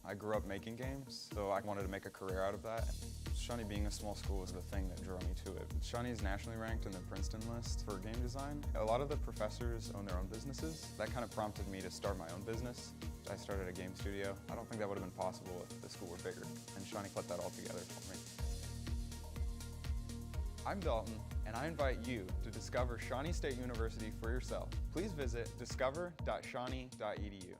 I grew up making games, so I wanted to make a career out of that. Shawnee being a small school was the thing that drew me to it. Shawnee is nationally ranked in the Princeton list for game design. A lot of the professors own their own businesses. That kind of prompted me to start my own business. I started a game studio. I don't think that would have been possible if the school were bigger, and Shawnee put that all together for me. I'm Dalton, and I invite you to discover Shawnee State University for yourself. Please visit discover.shawnee.edu.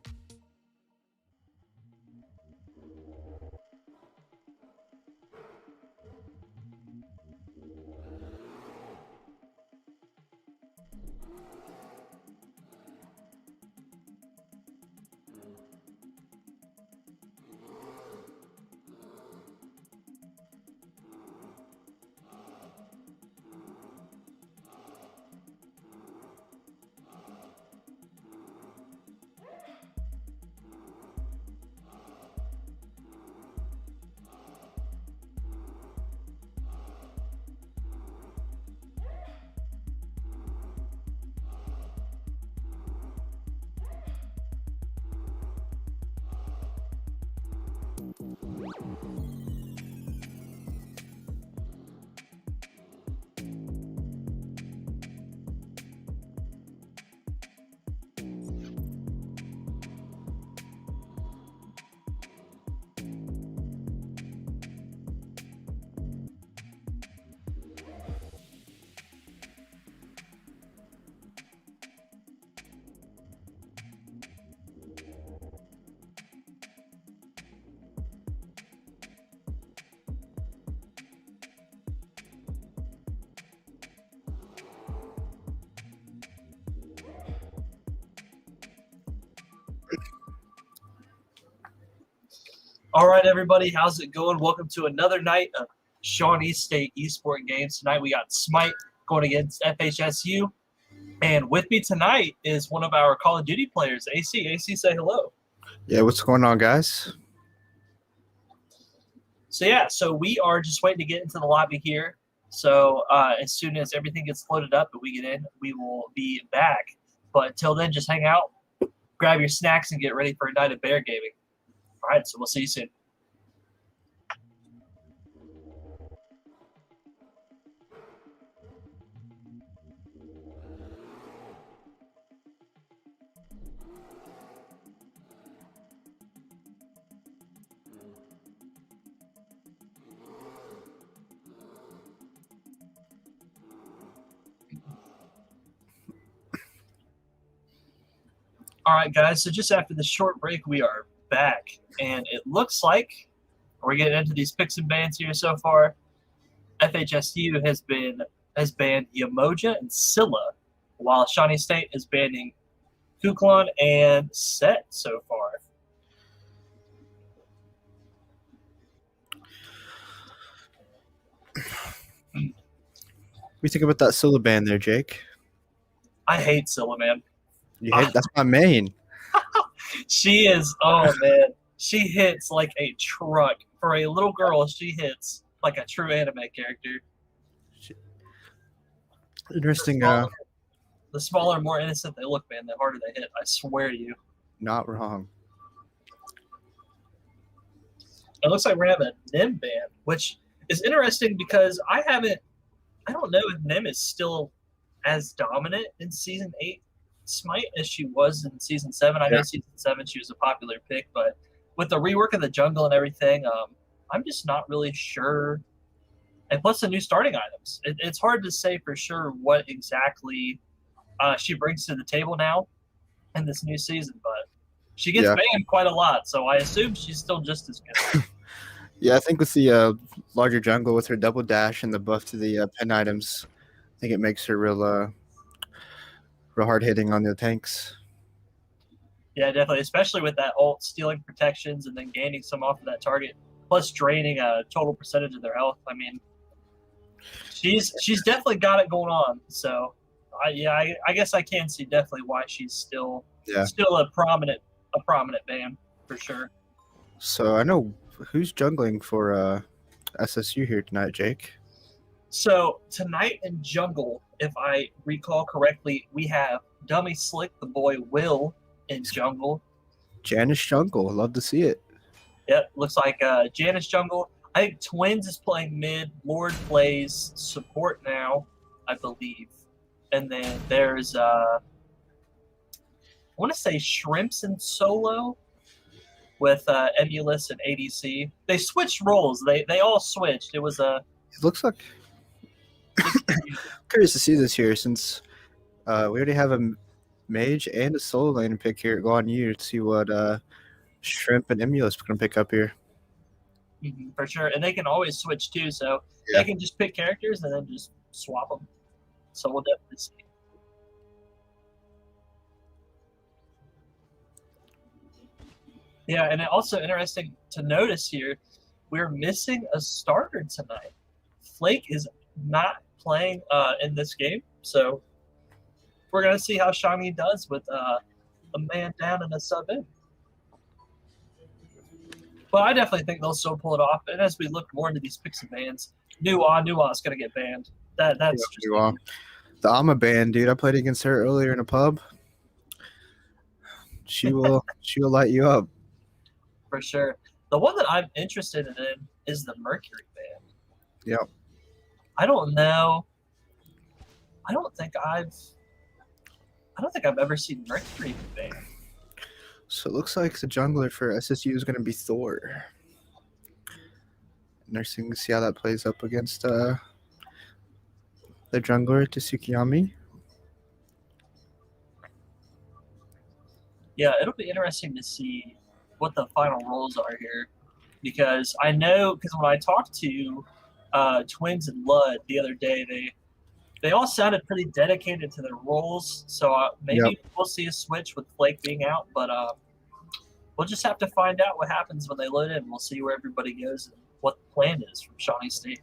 All right, everybody, how's it going? Welcome to another night of Shawnee State Esports games. Tonight we got SMITE going against FHSU. And with me tonight is one of our Call of Duty players, AC. AC, say hello. Yeah, what's going on, guys? So we are just waiting to get into the lobby here. So as soon as everything gets loaded up and we get in, we will be back. But until then, just hang out, grab your snacks, and get ready for a night of bear gaming. All right, so we'll see you soon. All right, guys, so just after the short break, we are back. And it looks like we're getting into these picks and bans here so far. FHSU has banned Yamoja and Scylla, while Shawnee State is banning Kuklon and Set so far. What do you think about that Scylla ban there, Jake? I hate Scylla, man. That's my main. She is, oh, man. She hits like a truck. For a little girl, she hits like a true anime character. Interesting. The smaller, more innocent they look, man, the harder they hit. I swear to you. Not wrong. It looks like we're going to have a NIM ban, which is interesting because I don't know if NIM is still as dominant in Season 8 SMITE as she was in Season 7. I know Season 7 she was a popular pick, but with the rework of the jungle and everything, I'm just not really sure. And plus the new starting items. It's hard to say for sure what exactly she brings to the table now in this new season, but she gets banned quite a lot, so I assume she's still just as good. Yeah, I think with the larger jungle, with her double dash and the buff to the pen items, I think it makes her real hard hitting on the tanks. Yeah, definitely, especially with that ult stealing protections and then gaining some off of that target, plus draining a total percentage of their health. I mean, she's definitely got it going on. So, I guess I can see definitely why she's still a prominent ban for sure. So I know who's jungling for SSU here tonight, Jake. So tonight in jungle, if I recall correctly, we have Dummy Slick, the boy Will, in jungle. Janice jungle, love to see it. Yep, looks like Janice jungle. I think Twins is playing mid. Lord plays support now, I believe. And then there's I want to say Shrimps in solo with Emulus and ADC. They switched roles. They all switched. It was a. It looks like. Curious to see this here since we already have a mage and a solo lane pick here. Go on you to see what Shrimp and Emulus are going to pick up here. For sure, and they can always switch too, so they can just pick characters and then just swap them. So we'll definitely see. Yeah, and also interesting to notice here, we're missing a starter tonight. Flake is not playing in this game, so we're going to see how Shawnee does with a man down and a sub in. But I definitely think they'll still pull it off. And as we look more into these picks and bans, Nuwa is going to get banned. That's just the Ama band, dude. I played against her earlier in a pub. She will light you up for sure. The one that I'm interested in is the Mercury band. Yep. I don't know. I don't think I've ever seen Mercury banned. So it looks like the jungler for SSU is going to be Thor. Interesting to see how that plays up against the jungler Tsukiyami. Yeah, it'll be interesting to see what the final roles are here, because I know when I talked to Twins and Lud the other day, they all sounded pretty dedicated to their roles. So maybe we'll see a switch with Flake being out, but we'll just have to find out what happens when they load in. We'll see where everybody goes and what the plan is from Shawnee State.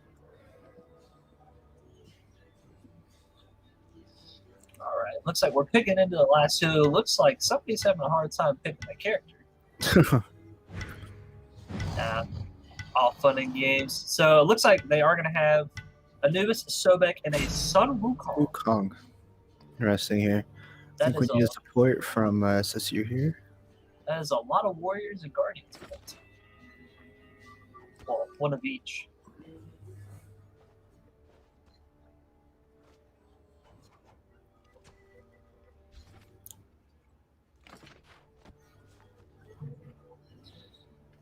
All right, looks like we're picking into the last two. Looks like somebody's having a hard time picking a character. All fun and games. So it looks like they are going to have Anubis, Sobek, and a Sun Wukong. Wukong. Interesting here. I think we need support from SSU here. That is a lot of Warriors and Guardians. Well, one of each.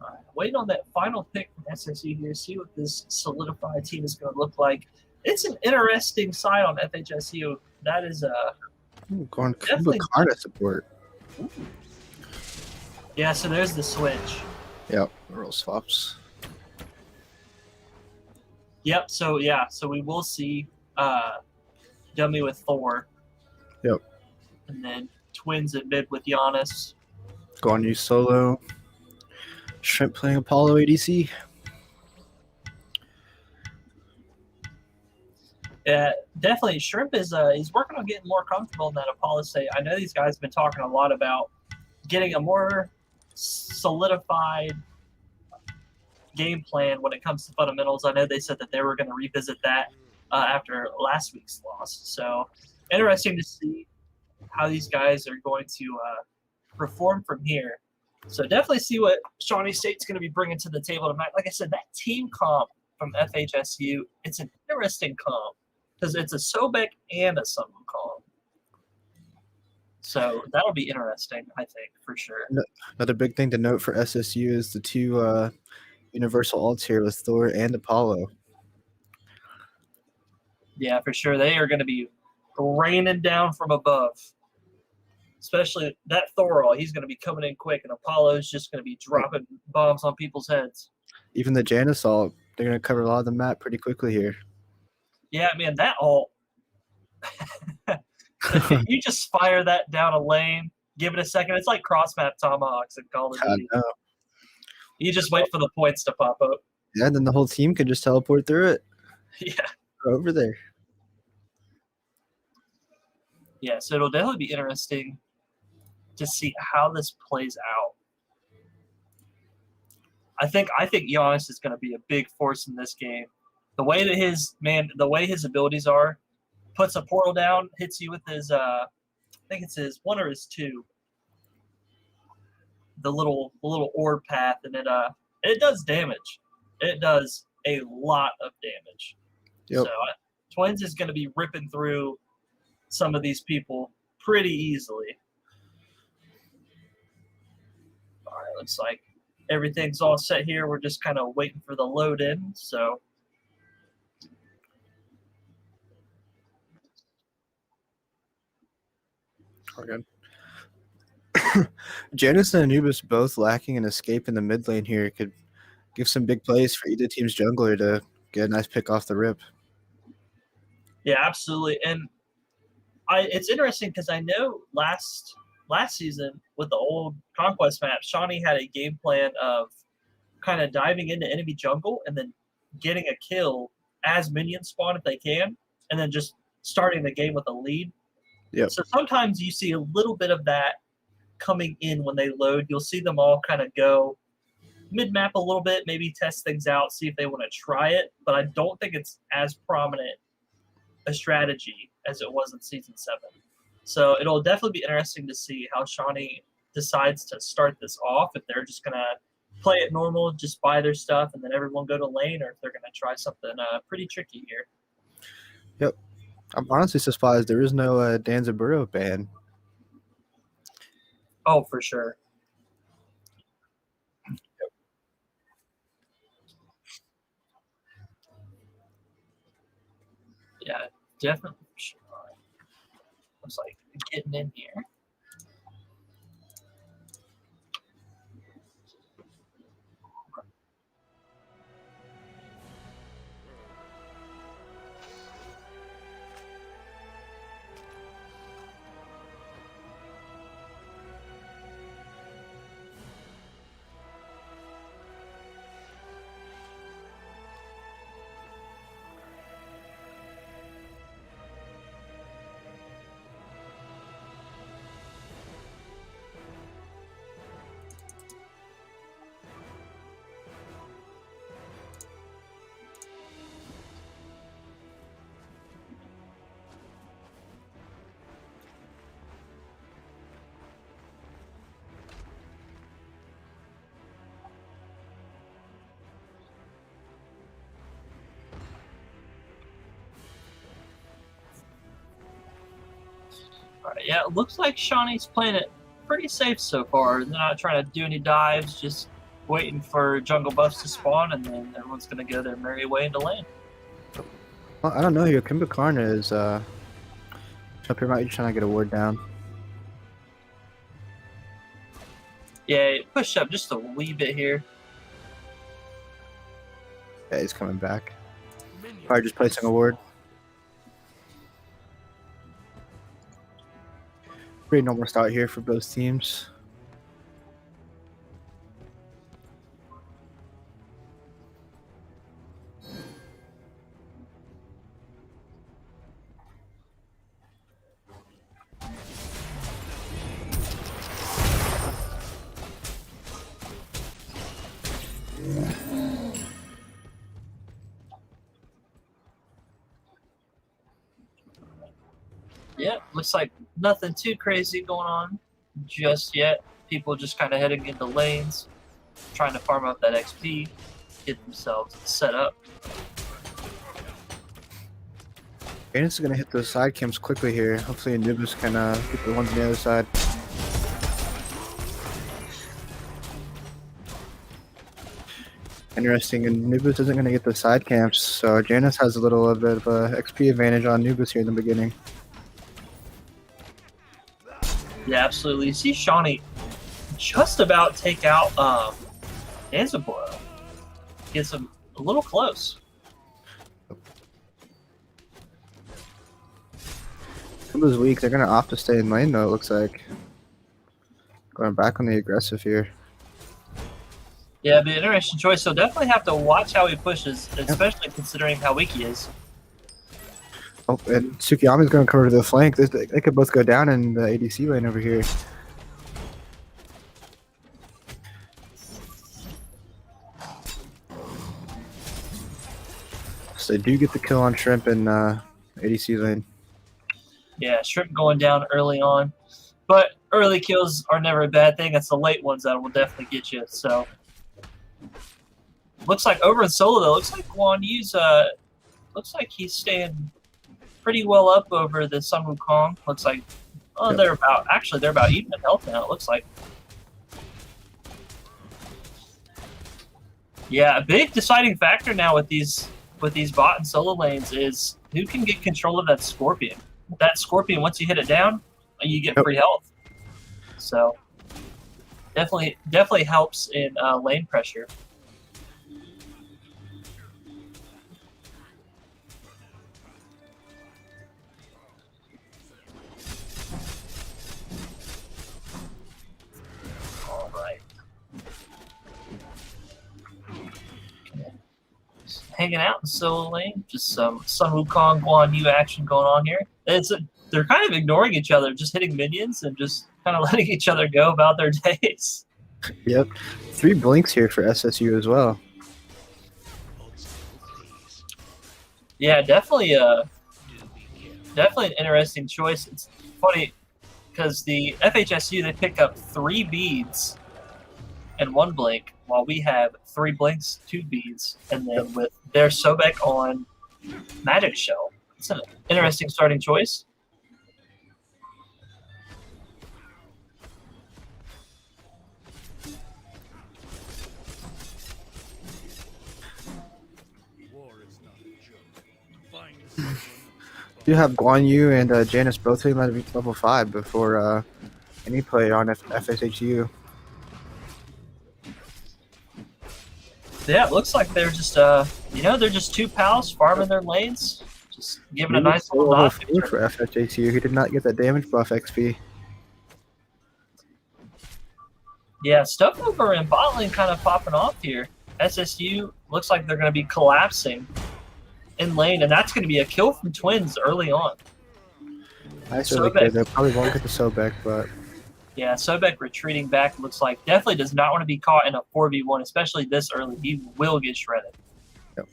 All right, waiting on that final pick from SSU here. See what this solidified team is going to look like. It's an interesting side on FHSU. That is going definitely Karna support. Ooh. Yeah, so there's the switch. Yep, role swaps. Yep, so we will see Dummy with Thor. Yep. And then Twins in mid with Giannis. Going you solo. Shrimp playing Apollo ADC. Yeah, definitely. Shrimp is he's working on getting more comfortable in that Apollo state. I know these guys have been talking a lot about getting a more solidified game plan when it comes to fundamentals. I know they said that they were going to revisit that after last week's loss. So interesting to see how these guys are going to perform from here. So definitely see what Shawnee State's going to be bringing to the table tonight. Like I said, that team comp from FHSU, it's an interesting comp because it's a Sobek and a Sun Wukong. So that'll be interesting, I think, for sure. Another big thing to note for SSU is the two universal ults here with Thor and Apollo. Yeah, for sure. They are going to be raining down from above. Especially that Thor ult, he's going to be coming in quick, and Apollo's just going to be dropping bombs on people's heads. Even the Janus ult, they're going to cover a lot of the map pretty quickly here. Yeah, man, that ult. You just fire that down a lane, give it a second. It's like cross-map tomahawks in Call of Duty. You just wait for the points to pop up. Yeah, then the whole team can just teleport through it. Yeah. Over there. Yeah, so it'll definitely be interesting to see how this plays out. I think Giannis is going to be a big force in this game. The way that his abilities are, puts a portal down, hits you with his I think it's his 1 or his 2. The little orb path, and it does damage. It does a lot of damage. Yep. So Twins is going to be ripping through some of these people pretty easily. All right, looks like everything's all set here. We're just kind of waiting for the load in. So good. Janus and Anubis both lacking an escape in the mid lane here could give some big plays for either team's jungler to get a nice pick off the rip. Yeah, absolutely. And it's interesting because I know last season with the old Conquest map, Shawnee had a game plan of kind of diving into enemy jungle and then getting a kill as minions spawn if they can, and then just starting the game with a lead. Yep. So sometimes you see a little bit of that coming in when they load. You'll see them all kind of go mid-map a little bit, maybe test things out, see if they want to try it. But I don't think it's as prominent a strategy as it was in Season 7. So it'll definitely be interesting to see how Shawnee decides to start this off, if they're just going to play it normal, just buy their stuff, and then everyone go to lane, or if they're going to try something pretty tricky here. Yep. I'm honestly surprised there is no Danzaburo ban. Oh, for sure. Yeah, definitely. Sure. Looks like getting in here. Yeah, it looks like Shawnee's playing it pretty safe so far. They're not trying to do any dives, just waiting for jungle buffs to spawn, and then everyone's going to go their merry way into lane. Well, I don't know. Your Kimba Karna is up here. Might be trying to get a ward down. Yeah, push up just a wee bit here. Yeah, he's coming back. Probably just placing a ward. Pretty normal start here for both teams. Yeah, looks like nothing too crazy going on just yet. People just kind of heading into lanes, trying to farm out that XP, get themselves set up. Janus is going to hit those side camps quickly here. Hopefully Anubis can get the ones on the other side. Interesting, Anubis isn't going to get the side camps, so Janus has a little bit of a XP advantage on Anubis here in the beginning. Yeah, absolutely. You see Shawnee just about take out Danzaboro. Gets him a little close. Kimba's weak. They're going to opt to stay in lane, though, it looks like. Going back on the aggressive here. Yeah, it'd be an interesting choice. So definitely have to watch how he pushes, especially considering how weak he is. Oh, and Tsukiyami's going to cover to the flank. They could both go down in the ADC lane over here. So they do get the kill on Shrimp in ADC lane. Yeah, Shrimp going down early on. But early kills are never a bad thing. It's the late ones that will definitely get you. So looks like over in solo though, looks like Guan Yu's looks like he's staying pretty well up over the Sun Wukong. Looks like they're about even in health now, it looks like. Yeah, a big deciding factor now with these bot and solo lanes is who can get control of that Scorpion. That Scorpion, once you hit it down, you get free health. So definitely helps in lane pressure. All right. Hanging out in solo lane, just some Sun Wukong Guan Yu action going on here. They're kind of ignoring each other, just hitting minions and just kind of letting each other go about their days. Yep. 3 blinks here for SSU as well. Yeah, definitely an interesting choice. It's funny because the FHSU, they pick up 3 beads and 1 blink, while we have 3 blinks, 2 beads, and then with their Sobek on Magic Shell. It's an interesting starting choice. You have Guan Yu and Janus both hitting level 5 before any play on FSHU. Yeah, it looks like they're just they're just 2 pals farming their lanes, just giving a nice little nod for FHSU. He did not get that damage buff XP. Yeah, stuff over in bot lane kind of popping off here. SSU looks like they're going to be collapsing in lane, and that's going to be a kill from Twins early on. Nice early kill. They probably won't get the Sobek, but yeah, Sobek retreating back looks like definitely does not want to be caught in a 4v1, especially this early. He will get shredded. Yep.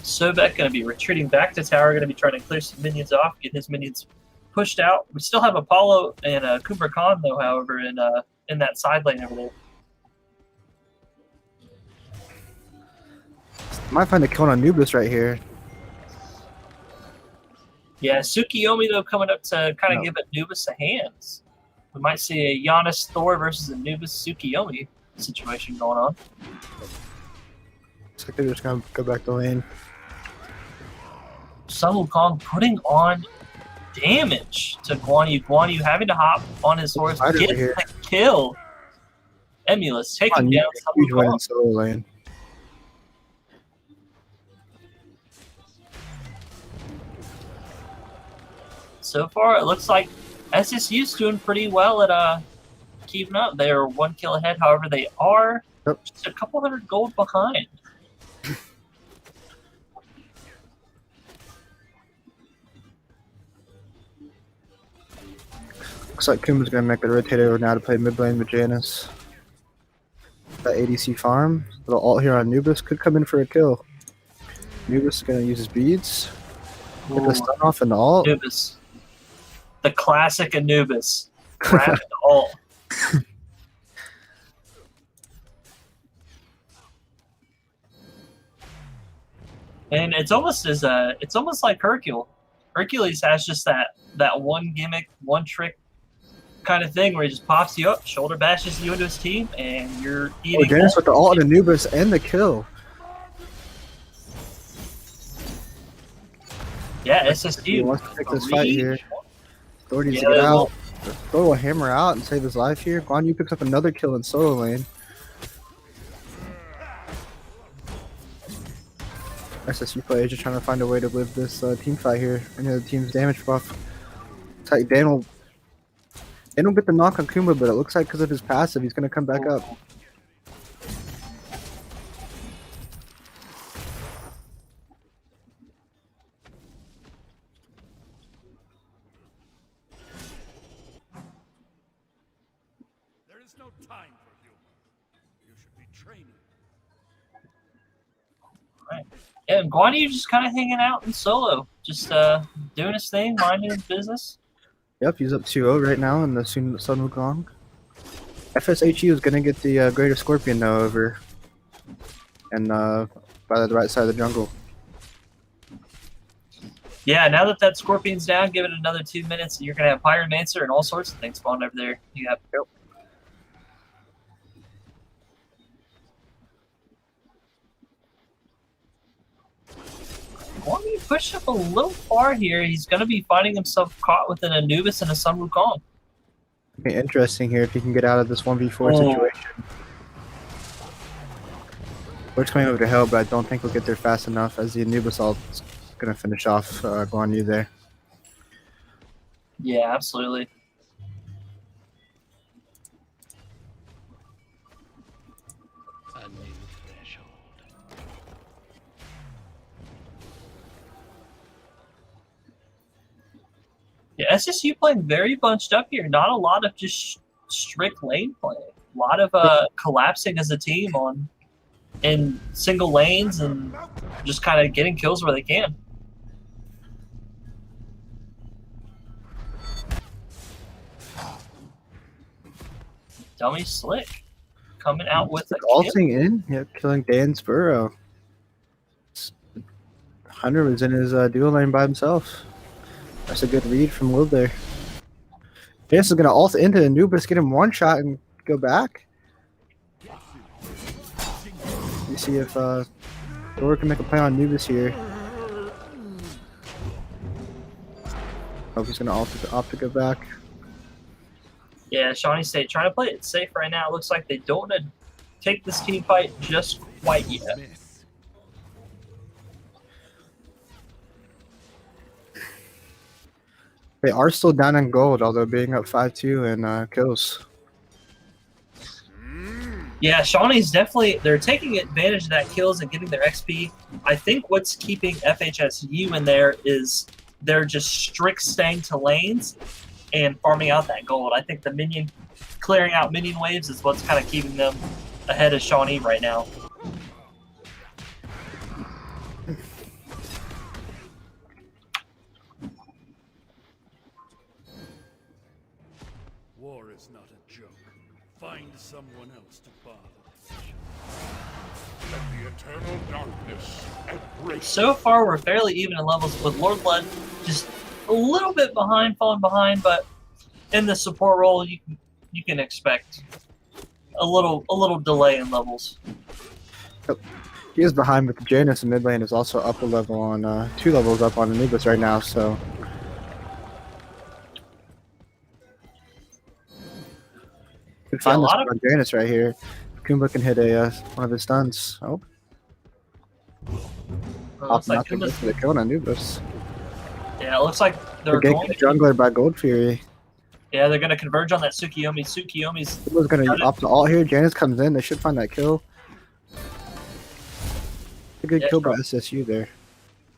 Sobek going to be retreating back to tower, going to be trying to clear some minions off, get his minions pushed out. We still have Apollo and Cooper Khan, though, however, in that side lane over there. Might find a kill on Anubis right here. Yeah, Tsukiyomi, though, coming up to kind of No. give Anubis a hand. We might see a Giannis Thor versus Anubis Tsukiyomi situation going on. Looks like they're just gonna go back to lane. Sun Wukong putting on damage to Guan Yu. Guan Yu having to hop on his horse, Spider get here. the kill. Emulous taking Come on, down Sun huge win in Wukong. solo lane. So far, it looks like SSU's doing pretty well at keeping up. They are 1 kill ahead. However, they are just a couple hundred gold behind. Looks like Kuma's gonna make the rotate over now to play mid lane with Janus. That ADC farm, little ult here on Anubis could come in for a kill. Anubis is gonna use his beads, get the stun off and the ult. Anubis. The classic Anubis. Grab the ult. And it's almost like Hercule. Hercules has just that one gimmick, one trick kind of thing where he just pops you up, shoulder bashes you into his team, and you're eating. Janus with the ult and Anubis and the kill. Yeah, He SSU. wants to take this fight here. Thor needs to Yeah, get out. Thor will hammer out and save his life here. Guan Yu picks up another kill in solo lane. SSU players just trying to find a way to live this team fight here. And the team's damage buff. It's like Dan will get the knock on Kuma, but it looks like because of his passive, he's going to come back up. There is no time for humor. You should be training. Right. Yeah, and Guan Yu just kind of hanging out in solo, just doing his thing, minding his business. Yep, he's up 2-0 right now in the Sun Wukong. FSHU is going to get the Greater Scorpion though over and by the right side of the jungle. Yeah, now that Scorpion's down, give it another 2 minutes, and you're going to have Pyromancer and all sorts of things spawned over there. You have Guan Yu pushed up a little far here. He's going to be finding himself caught with an Anubis and a Sun Wukong. Be interesting here if he can get out of this 1v4 situation. We're coming over to hell, but I don't think we'll get there fast enough as the Anubis ult is going to finish off Guan Yu there. Yeah, absolutely. A new threshold. Yeah, SSU playing very bunched up here. Not a lot of just strict lane play. A lot of collapsing as a team in single lanes and just kind of getting kills where they can. Dummy Slick coming out with a kill. Ulting in, yep, killing Dan's Burrow. Hunter was in his dual lane by himself. That's a good read from Will there. Janus is going to ult into Anubis, get him one shot and go back. You see if Thor can make a play on Anubis here. Hope he's going to opt to go back. Yeah, Shawnee State trying to play it safe right now. It looks like they don't want to take this team fight just quite yet. They are still down in gold, although being up 5-2 in kills. Yeah, Shawnee's definitely, they're taking advantage of that kills and getting their XP. I think what's keeping FHSU in there is they're just strict staying to lanes and farming out that gold. I think the clearing out minion waves is what's kind of keeping them ahead of Shawnee right now. War is not a joke. Find someone else to bother. Let the eternal darkness embrace. So far, we're fairly even in levels with Lord Blood just a little bit behind, falling behind, but in the support role, you can expect a little delay in levels. He is behind, but the Janus in mid lane is also up a level on 2 levels up on Anubis right now. So could find this on Janus right here. Kumba can hit a one of his stuns. Oh, Looks like for the kill on Anubis. Yeah, it looks like they're going to jungler by Gold Fury. Yeah, they're going to converge on that Tsukiyomi. Tsukiyomi's going to opt to ult here. Janus comes in. They should find that kill. A good kill by SSU there.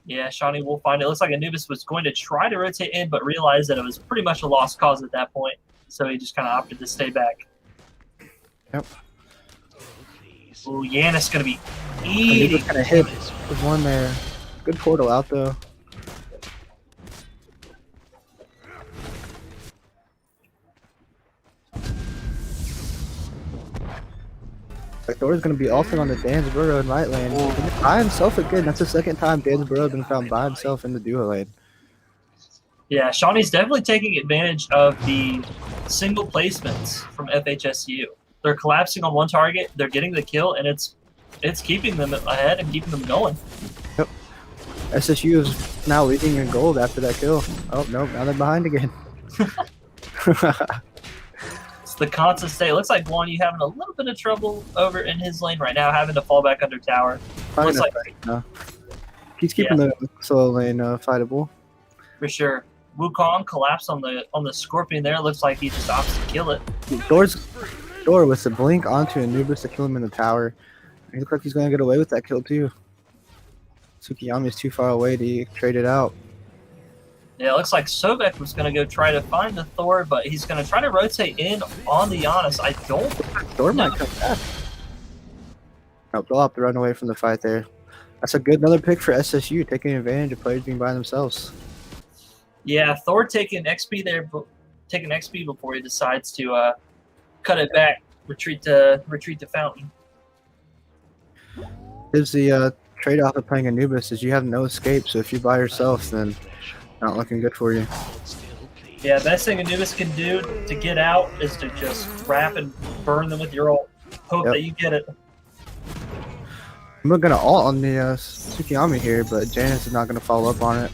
Yeah, Shawnee will find it. It looks like Anubis was going to try to rotate in, but realized that it was pretty much a lost cause at that point. So he just kind of opted to stay back. Yep. Ooh, Yanis going to be eating. Anubis going to hit. There's one there. Good portal out, though. Thor's going to be ulting on the Dansborough in right lane. By himself again. That's the second time Dansborough has been found by himself in the duo lane. Yeah, Shawnee's definitely taking advantage of the single placements from FHSU. They're collapsing on one target, they're getting the kill, and it's keeping them ahead and keeping them going. Yep. SSU is now leading in gold after that kill. Oh, no, now they're behind again. The constant state. Looks like Shawnee having a little bit of trouble over in his lane right now, having to fall back under tower. Looks like he's keeping the solo lane fightable. For sure. Wukong collapsed on the Scorpion there. Looks like he just opts to kill it. Door with the blink onto Anubis to kill him in the tower. He looks like he's going to get away with that kill too. Tsukiyomi is too far away to trade it out. Yeah, it looks like Sobek was going to go try to find the Thor, but he's going to try to rotate in on the Giannis. I don't Thor might come back. Nope, they'll have to run away from the fight there. That's another pick for SSU, taking advantage of players being by themselves. Yeah, Thor taking XP there, taking XP before he decides to cut it back, retreat to Fountain. Here's the trade-off of playing Anubis is you have no escape, so if you're by yourself, then not looking good for you. Yeah, best thing Anubis can do to get out is to just wrap and burn them with your ult. Hope that you get it. I'm going to ult on the Tsukiyomi here, but Janus is not going to follow up on it.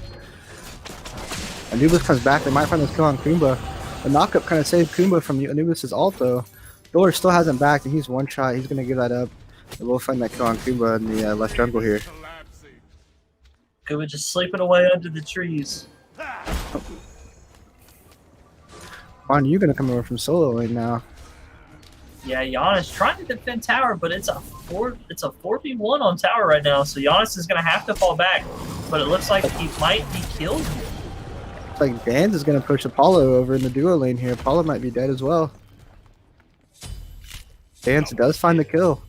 Anubis comes back. They might find this kill on Kumba. The knockup kind of saved Kumba from Anubis' ult, though. Thor still hasn't backed, and he's one shot. He's going to give that up. And we'll find that kill on Kumba in the left jungle here. Kumba just sleeping away under the trees. Juan, you're gonna come over from solo lane now. Yeah, Giannis trying to defend tower, but it's a 4v1 on tower right now, so Giannis is gonna have to fall back. But it looks like he might be killed. Looks like Dan's is gonna push Apollo over in the duo lane here. Apollo might be dead as well. Dan's does find the kill.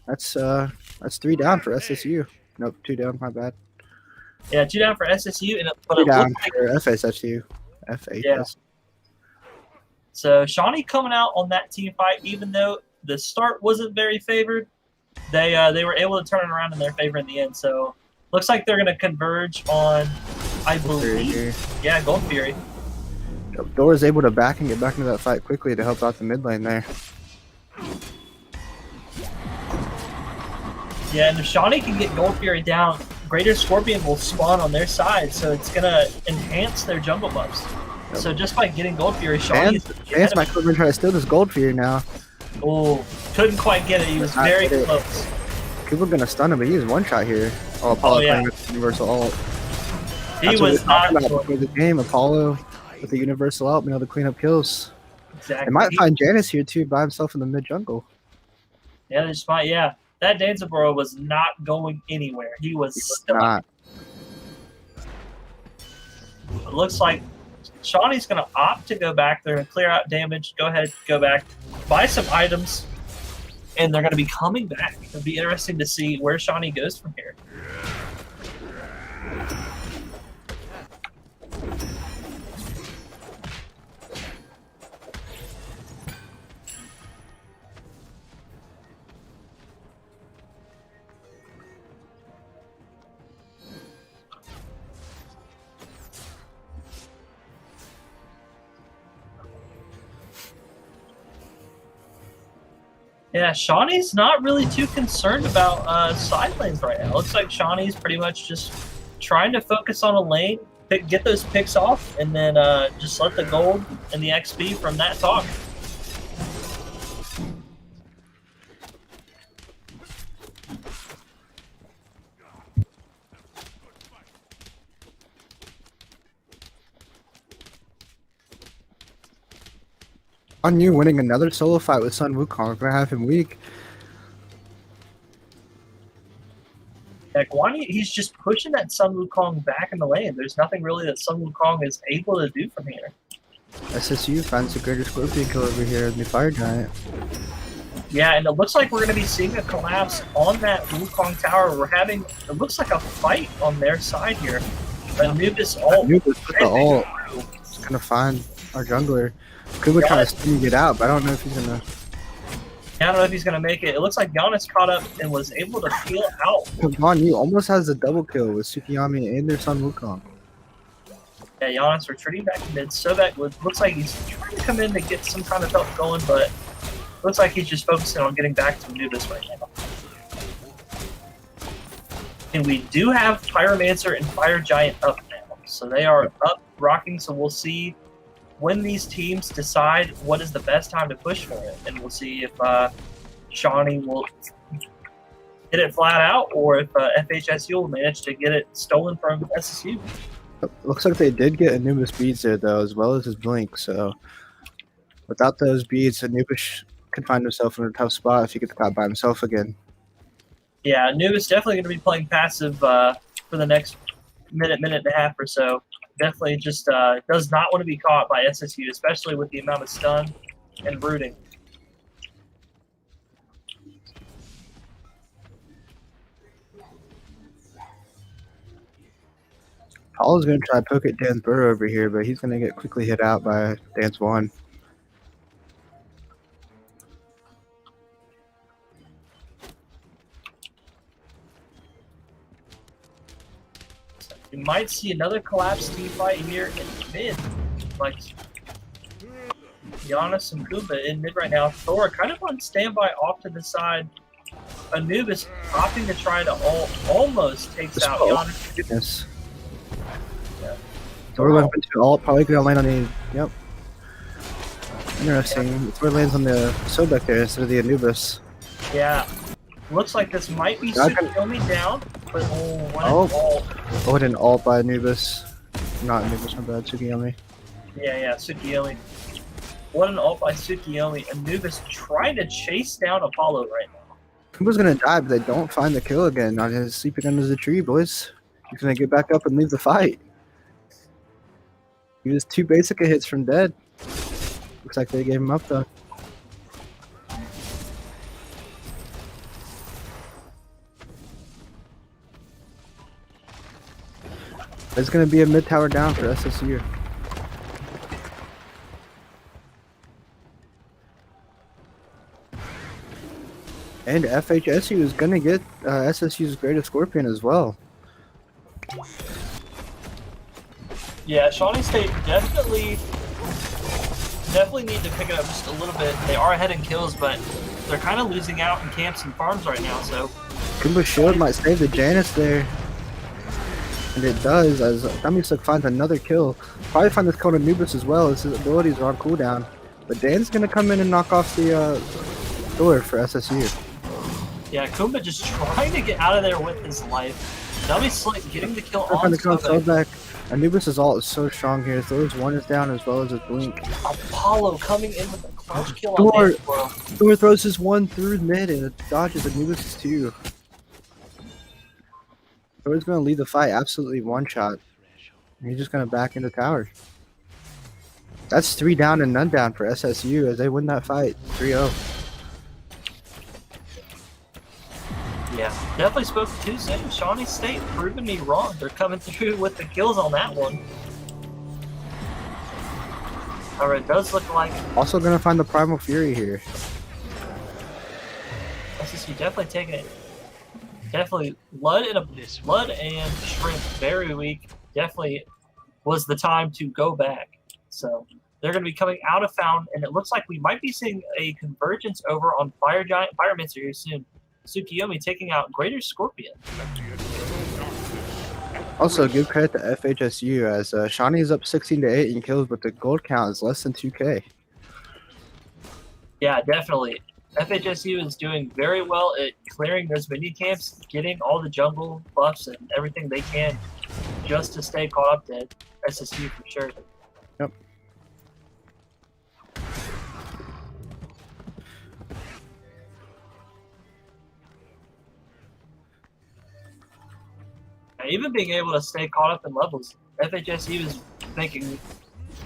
That's 3 down for SSU. Nope, 2 down. My bad. Yeah, 2 down for SSU, and but 2 down for FHSU. Yeah. So Shawnee coming out on that team fight, even though the start wasn't very favored, they were able to turn it around in their favor in the end. So looks like they're going to converge on, I believe, Gold Fury. Dor is able to back and get back into that fight quickly to help out the mid lane there. Yeah, and if Shawnee can get Gold Fury down, Greater Scorpion will spawn on their side, so it's going to enhance their jungle buffs. Yep. So just by getting Gold Fury, Shawnee Chance might come and try to steal this Gold Fury now. Oh, couldn't quite get it. He was very close. People are going to stun him, but he is one shot here. Oh, Apollo playing with Universal Ult. He was not before the game. Apollo with the Universal Ult, being able to clean up kills. Exactly. They might find Janus here too by himself in the mid jungle. Yeah, they just might. Yeah, that Danzaburo was not going anywhere. He was stuck. It looks like Shawnee's going to opt to go back there and clear out damage. Go ahead, go back, buy some items, and they're going to be coming back. It'll be interesting to see where Shawnee goes from here. Yeah, Shawnee's not really too concerned about side lanes right now. Looks like Shawnee's pretty much just trying to focus on a lane, get those picks off, and then just let the gold and the XP from that talk. On you winning another solo fight with Sun Wukong. We're gonna have him weak. Yeah, Guan Yu, he's just pushing that Sun Wukong back in the lane. There's nothing really that Sun Wukong is able to do from here. SSU finds the greater Scorpion kill over here in the Fire Giant. Yeah, and it looks like we're going to be seeing a collapse on that Wukong tower. We're having, it looks like a fight on their side here. Anubis ult. Anubis with the ult. It's gonna find our jungler. Kuba trying to sting get out, but I don't know if he's gonna. Yeah, I don't know if he's gonna make it. It looks like Giannis caught up and was able to peel out. Guan Yu almost has a double kill with Tsukiyami and their son Wukong. Yeah, Giannis retreating back to mid. Sobek looks like he's trying to come in to get some kind of help going, but looks like he's just focusing on getting back to Anubis right now. And we do have Pyromancer and Fire Giant up now. So they are up, rocking, so we'll see when these teams decide what is the best time to push for it. And we'll see if Shawnee will get it flat out or if FHSU will manage to get it stolen from SSU. Looks like they did get Anubis beads there, though, as well as his blink. So without those beads, Anubis could find himself in a tough spot if he gets caught by himself again. Yeah, Anubis definitely going to be playing passive for the next minute and a half or so. Definitely just does not want to be caught by SSU, especially with the amount of stun and brooding. Paul is going to try to poke at Dan's Burrow over here, but he's going to get quickly hit out by Dan's one. You might see another collapse team fight here in mid. Like Giannis and Kuba in mid right now. Thor kind of on standby off to the side. Anubis opting to try to almost takes out Giannis. Goodness. Yeah. Thor went into ult, probably going to land on the. Yep. Interesting. Yeah. Thor lands on the Sobek there instead of the Anubis. Yeah. Looks like this might be Tsukuyomi down, but what an ult by Anubis. Not Anubis, my bad, Tsukuyomi. Yeah, Tsukuyomi. What an ult by Tsukuyomi. Anubis trying to chase down Apollo right now. Kuba's gonna die, but they don't find the kill again. Not his sleeping under the tree, boys. He's gonna get back up and leave the fight. He was 2 basic hits from dead. Looks like they gave him up though. There's going to be a mid tower down for SSU. And FHSU is going to get SSU's greatest Scorpion as well. Yeah, Shawnee State definitely need to pick it up just a little bit. They are ahead in kills, but they're kind of losing out in camps and farms right now. So Kumba's shield might save the Janus there. And it does, as Damisuk finds another kill. Probably find this kill on Anubis as well, as his abilities are on cooldown. But Dan's going to come in and knock off the door for SSU. Yeah, Kumba just trying to get out of there with his life. Damisuk getting the kill on Sobek. Anubis' ult is so strong here. Thor's one is down as well as his blink. Apollo coming in with a clutch kill on Thor throws his one through mid and it dodges Anubis' 2. Thor's going to lead the fight absolutely one shot. He's just going to back into tower. That's 3 down and none down for SSU as they win that fight 3-0. Yeah, definitely spoke too soon. Shawnee State proving me wrong. They're coming through with the kills on that one. Alright, it does look like... Also going to find the Primal Fury here. SSU definitely taking it. Definitely, Blood and Shrimp very weak. Definitely was the time to go back. So They're going to be coming out of Fountain, and it looks like we might be seeing a convergence over on Fire Giant Pyromancer here soon. Tsukiyomi taking out Greater Scorpion. Also, give credit to FHSU as Shawnee is up 16-8 in kills, but the gold count is less than 2K. Yeah, definitely. FHSU is doing very well at clearing those mini camps, getting all the jungle buffs and everything they can just to stay caught up to SSU for sure. Yep. Even being able to stay caught up in levels, FHSU is making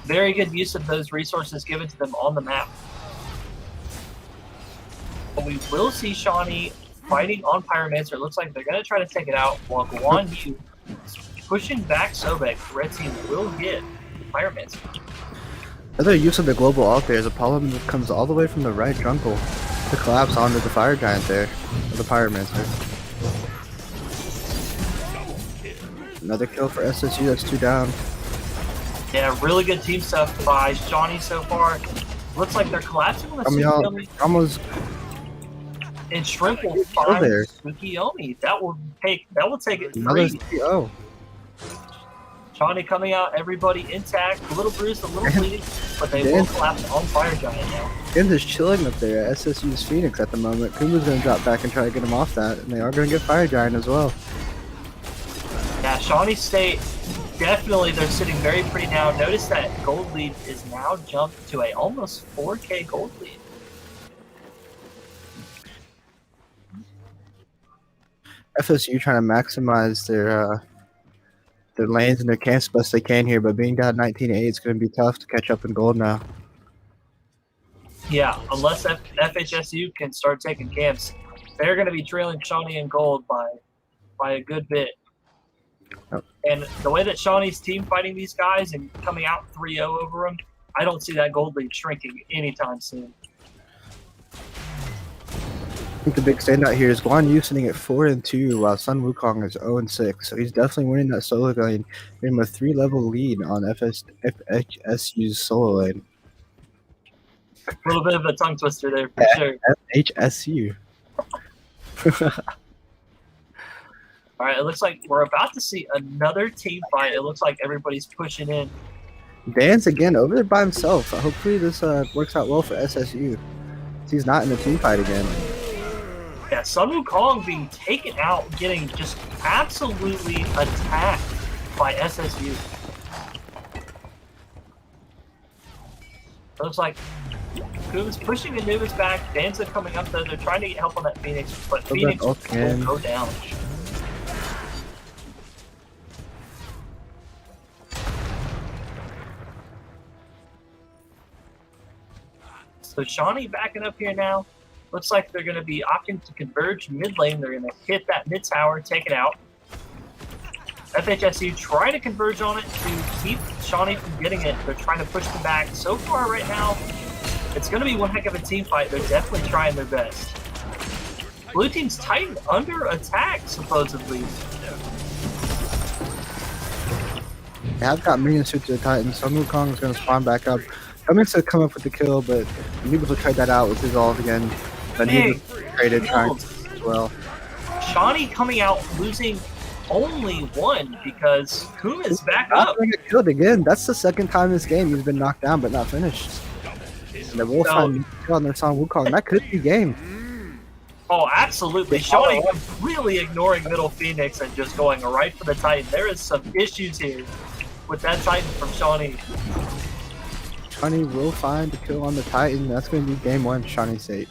very good use of those resources given to them on the map. But we will see Shawnee fighting on Pyromancer. It looks like they're going to try to take it out while Guan Yu is pushing back Sobek. The red team will get Pyromancer. Another use of the global ult there is a problem that comes all the way from the right jungle to collapse onto the Fire Giant there, or the Pyromancer. Another kill for SSU, that's 2 down. Yeah, really good team stuff by Shawnee so far. Looks like they're collapsing on the Tsukiyomi. Almost. And Shrimp will find there. Tsukiyomi. That will take it Another 3. CO. Shawnee coming out, everybody intact, a little bruised, a little bleeding, but they will collapse on Fire Giant now. Again, just chilling up there at SSU's Phoenix at the moment. Kuma's going to drop back and try to get him off that, and they are going to get Fire Giant as well. Yeah, Shawnee State, definitely they're sitting very pretty now. Notice that gold lead is now jumped to a almost 4K gold lead. FSU trying to maximize their lanes and their camps best they can here, but being down 19-8, it's going to be tough to catch up in gold now. Yeah, unless FHSU can start taking camps, they're going to be trailing Shawnee in gold by a good bit. Yep. And the way that Shawnee's team fighting these guys and coming out 3-0 over them, I don't see that gold lead shrinking anytime soon. I think the big standout here is Guan Yu sitting at 4-2, while Sun Wukong is 0-6. So he's definitely winning that solo lane, giving him a 3-level lead on FHSU's solo lane. A little bit of a tongue twister there for sure. FHSU. All right, it looks like we're about to see another team fight. It looks like everybody's pushing in. Dan's again over there by himself. Hopefully this works out well for SSU. He's not in the team fight again. Yeah, Sun Wukong being taken out, getting just absolutely attacked by SSU. Looks like Kuma's pushing Anubis back. Danza coming up though. They're trying to get help on that Phoenix, but Phoenix will go down. So Shawnee backing up here now. Looks like they're going to be opting to converge mid lane. They're going to hit that mid tower, take it out. FHSU trying to converge on it to keep Shawnee from getting it. They're trying to push them back. So far right now, it's going to be one heck of a team fight. They're definitely trying their best. Blue team's Titan under attack, supposedly. They have got minion suit to the Titans. Sun Wukong is going to spawn back up. Cummings to come up with the kill, but Anubis will try that out with his ult again. But Anubis traded trying as well. Shawnee coming out losing only 1 because Kuma's back up. Get killed again. That's the second time this game he's been knocked down but not finished. And they will find kill on their Sun Wukong. That could be game. Oh, absolutely. Shawnee really ignoring middle Phoenix and just going right for the Titan. There is some issues here with that Titan from Shawnee. Shawnee will find the kill on the Titan. That's going to be game 1, Shawnee State.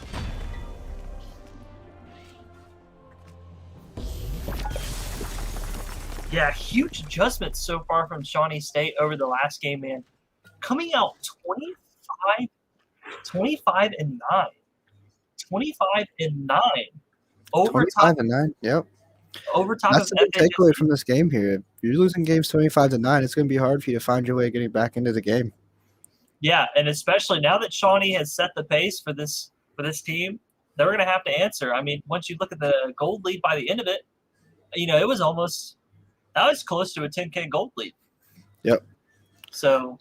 Yeah, huge adjustments so far from Shawnee State over the last game, man. Coming out 25-9. 25-9. Overtime. 25-9, yep. Overtime. That's the big takeaway from this game here. If you're losing games 25-9, it's going to be hard for you to find your way getting back into the game. Yeah, and especially now that Shawnee has set the pace for this team, they're going to have to answer. I mean, once you look at the gold lead by the end of it, you know, it was almost – that was close to a 10K gold lead. Yep. So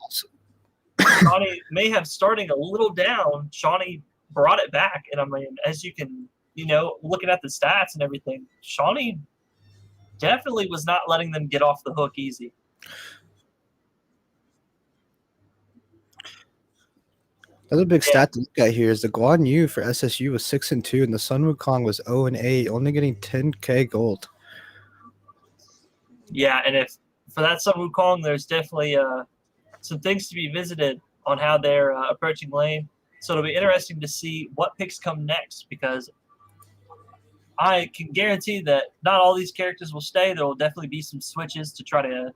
Shawnee may have starting a little down. Shawnee brought it back, and I mean, as you can, looking at the stats and everything, Shawnee definitely was not letting them get off the hook easy. Another big stat to look at here is the Guan Yu for SSU was 6-2, and the Sun Wukong was 0-8, only getting 10K gold. Yeah, and if for that Sun Wukong, there's definitely some things to be visited on how they're approaching lane. So it'll be interesting to see what picks come next, because I can guarantee that not all these characters will stay. There will definitely be some switches to try to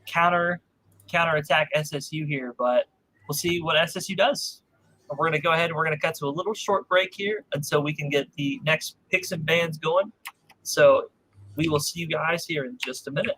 counterattack SSU here, but we'll see what SSU does. We're going to go ahead and we're going to cut to a little short break here until we can get the next picks and bans going. So we will see you guys here in just a minute.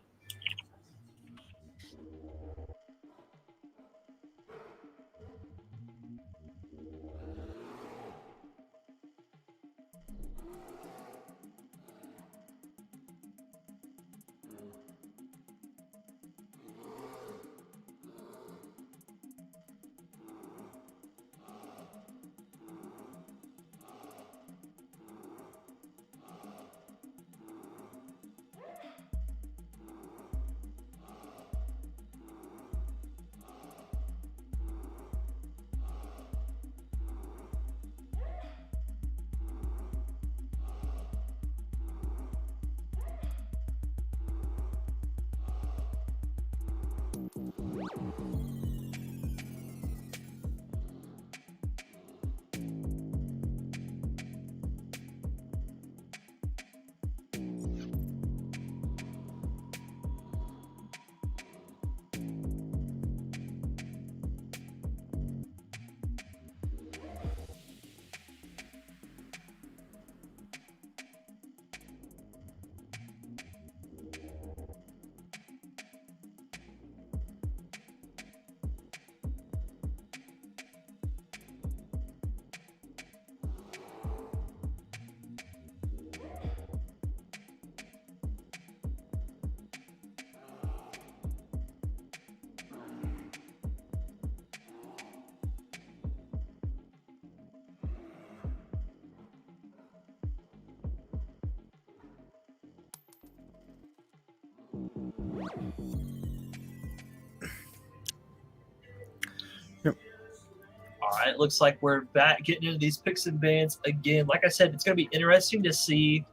All right, looks like we're back getting into these picks and bans again. Like I said, it's going to be interesting to see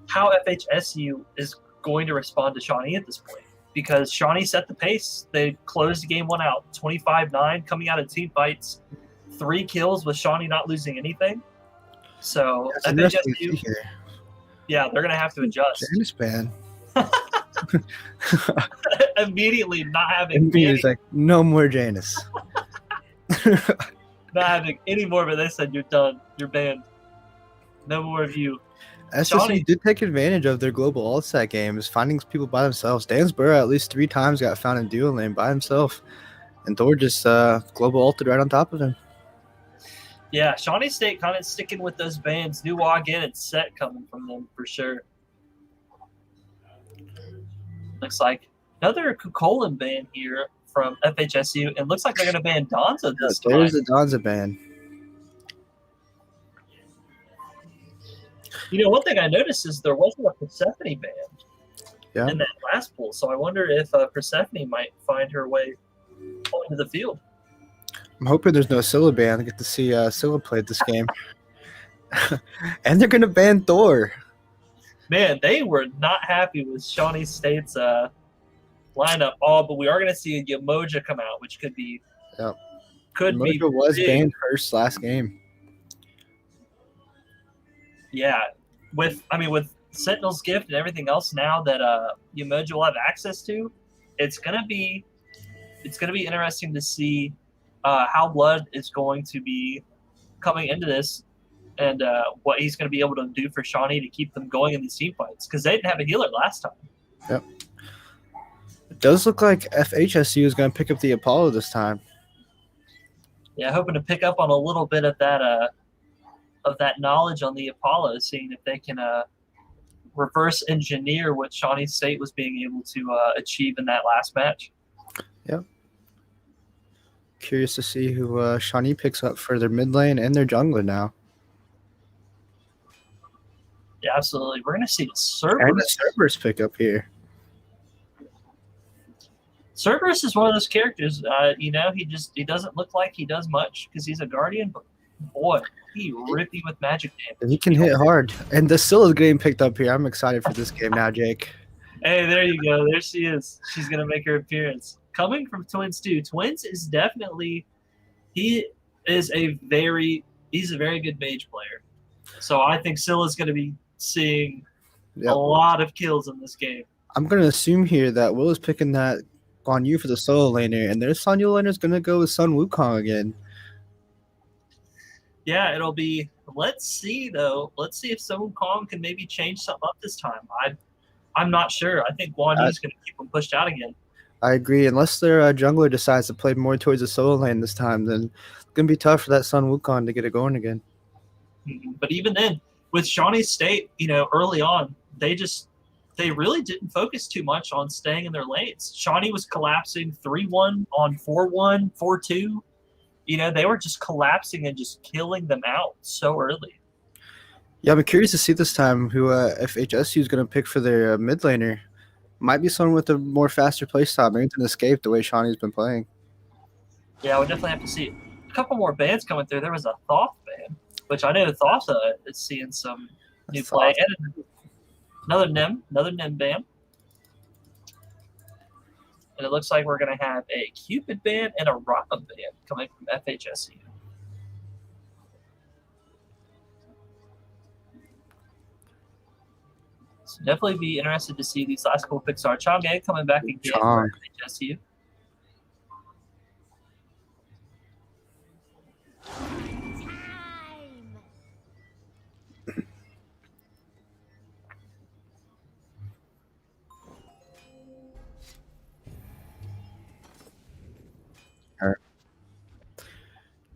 how FHSU is going to respond to Shawnee at this point, because Shawnee set the pace. They closed game one out 25-9 coming out of team fights, 3 kills with Shawnee not losing anything. So FHSU, yeah, they're going to have to adjust. Janus ban. Immediately not having He's like, no more Janus. not having any more, but they said you're done. You're banned. No more of you. SSU Shawnee did take advantage of their global all-set games, finding people by themselves. Dansborough at least 3 times got found in duo lane by himself, and Thor just global ulted right on top of him. Yeah, Shawnee State kind of sticking with those bans. New login and set coming from them for sure. Looks like another Kukolan ban here from FHSU, and looks like they're going to ban Donza this time. There's the Donza ban. One thing I noticed is there wasn't a Persephone ban in that last pool, so I wonder if Persephone might find her way onto the field. I'm hoping there's no Scylla ban. I get to see Scylla play this game. And they're going to ban Thor. Man, they were not happy with Shawnee State's lineup. But we are going to see a Yamoja come out, which could be Yamoja was big. banned first last game. Yeah, with Sentinel's gift and everything else now that Yamoja will have access to, it's gonna be interesting to see how Blood is going to be coming into this, and what he's going to be able to do for Shawnee to keep them going in these team fights, because they didn't have a healer last time. Yep. It does look like FHSU is going to pick up the Apollo this time. Yeah, hoping to pick up on a little bit of that knowledge on the Apollo, seeing if they can reverse engineer what Shawnee State was being able to achieve in that last match. Yep. curious to see who Shawnee picks up for their mid lane and their jungler now. Yeah, absolutely. We're going to see And Cerberus. the Cerberus pick up here. Cerberus is one of those characters, he doesn't look like he does much because he's a guardian, but boy, he rip you with magic damage. He can hit hard. And the Scylla's getting picked up here. I'm excited for this game now, Jake. Hey, there you go. There she is. She's going to make her appearance. Coming from Twins, too. Twins is definitely – he's a very good mage player. So I think Scylla's going to be seeing a lot of kills in this game. I'm going to assume here that Will is picking that on you for the solo laner, and their Sonya laner is going to go with Sun Wukong again. Yeah, it'll be – let's see, though. Let's see if Sun Wukong can maybe change something up this time. I'm not sure. I think Guan Yu's going to keep them pushed out again. I agree. Unless their jungler decides to play more towards the solo lane this time, then it's going to be tough for that Sun Wukong to get it going again. But even then, with Shawnee State, early on, they really didn't focus too much on staying in their lanes. Shawnee was collapsing 3-1 on 4-1, 4-2. They were just collapsing and just killing them out so early. Yeah, I'm curious to see this time who FHSU is going to pick for their mid laner. Might be someone with a more faster playstyle. Maybe it's an escape the way Shawnee's been playing. Yeah, we'll definitely have to see a couple more bans coming through. There was a Thoth ban, which I know Thoth is seeing some new play. And another Nim ban. And it looks like we're going to have a Cupid ban and a Rama ban coming from FHSU. So definitely be interested to see these last couple picks. Are Chang'e coming back again for FHSU?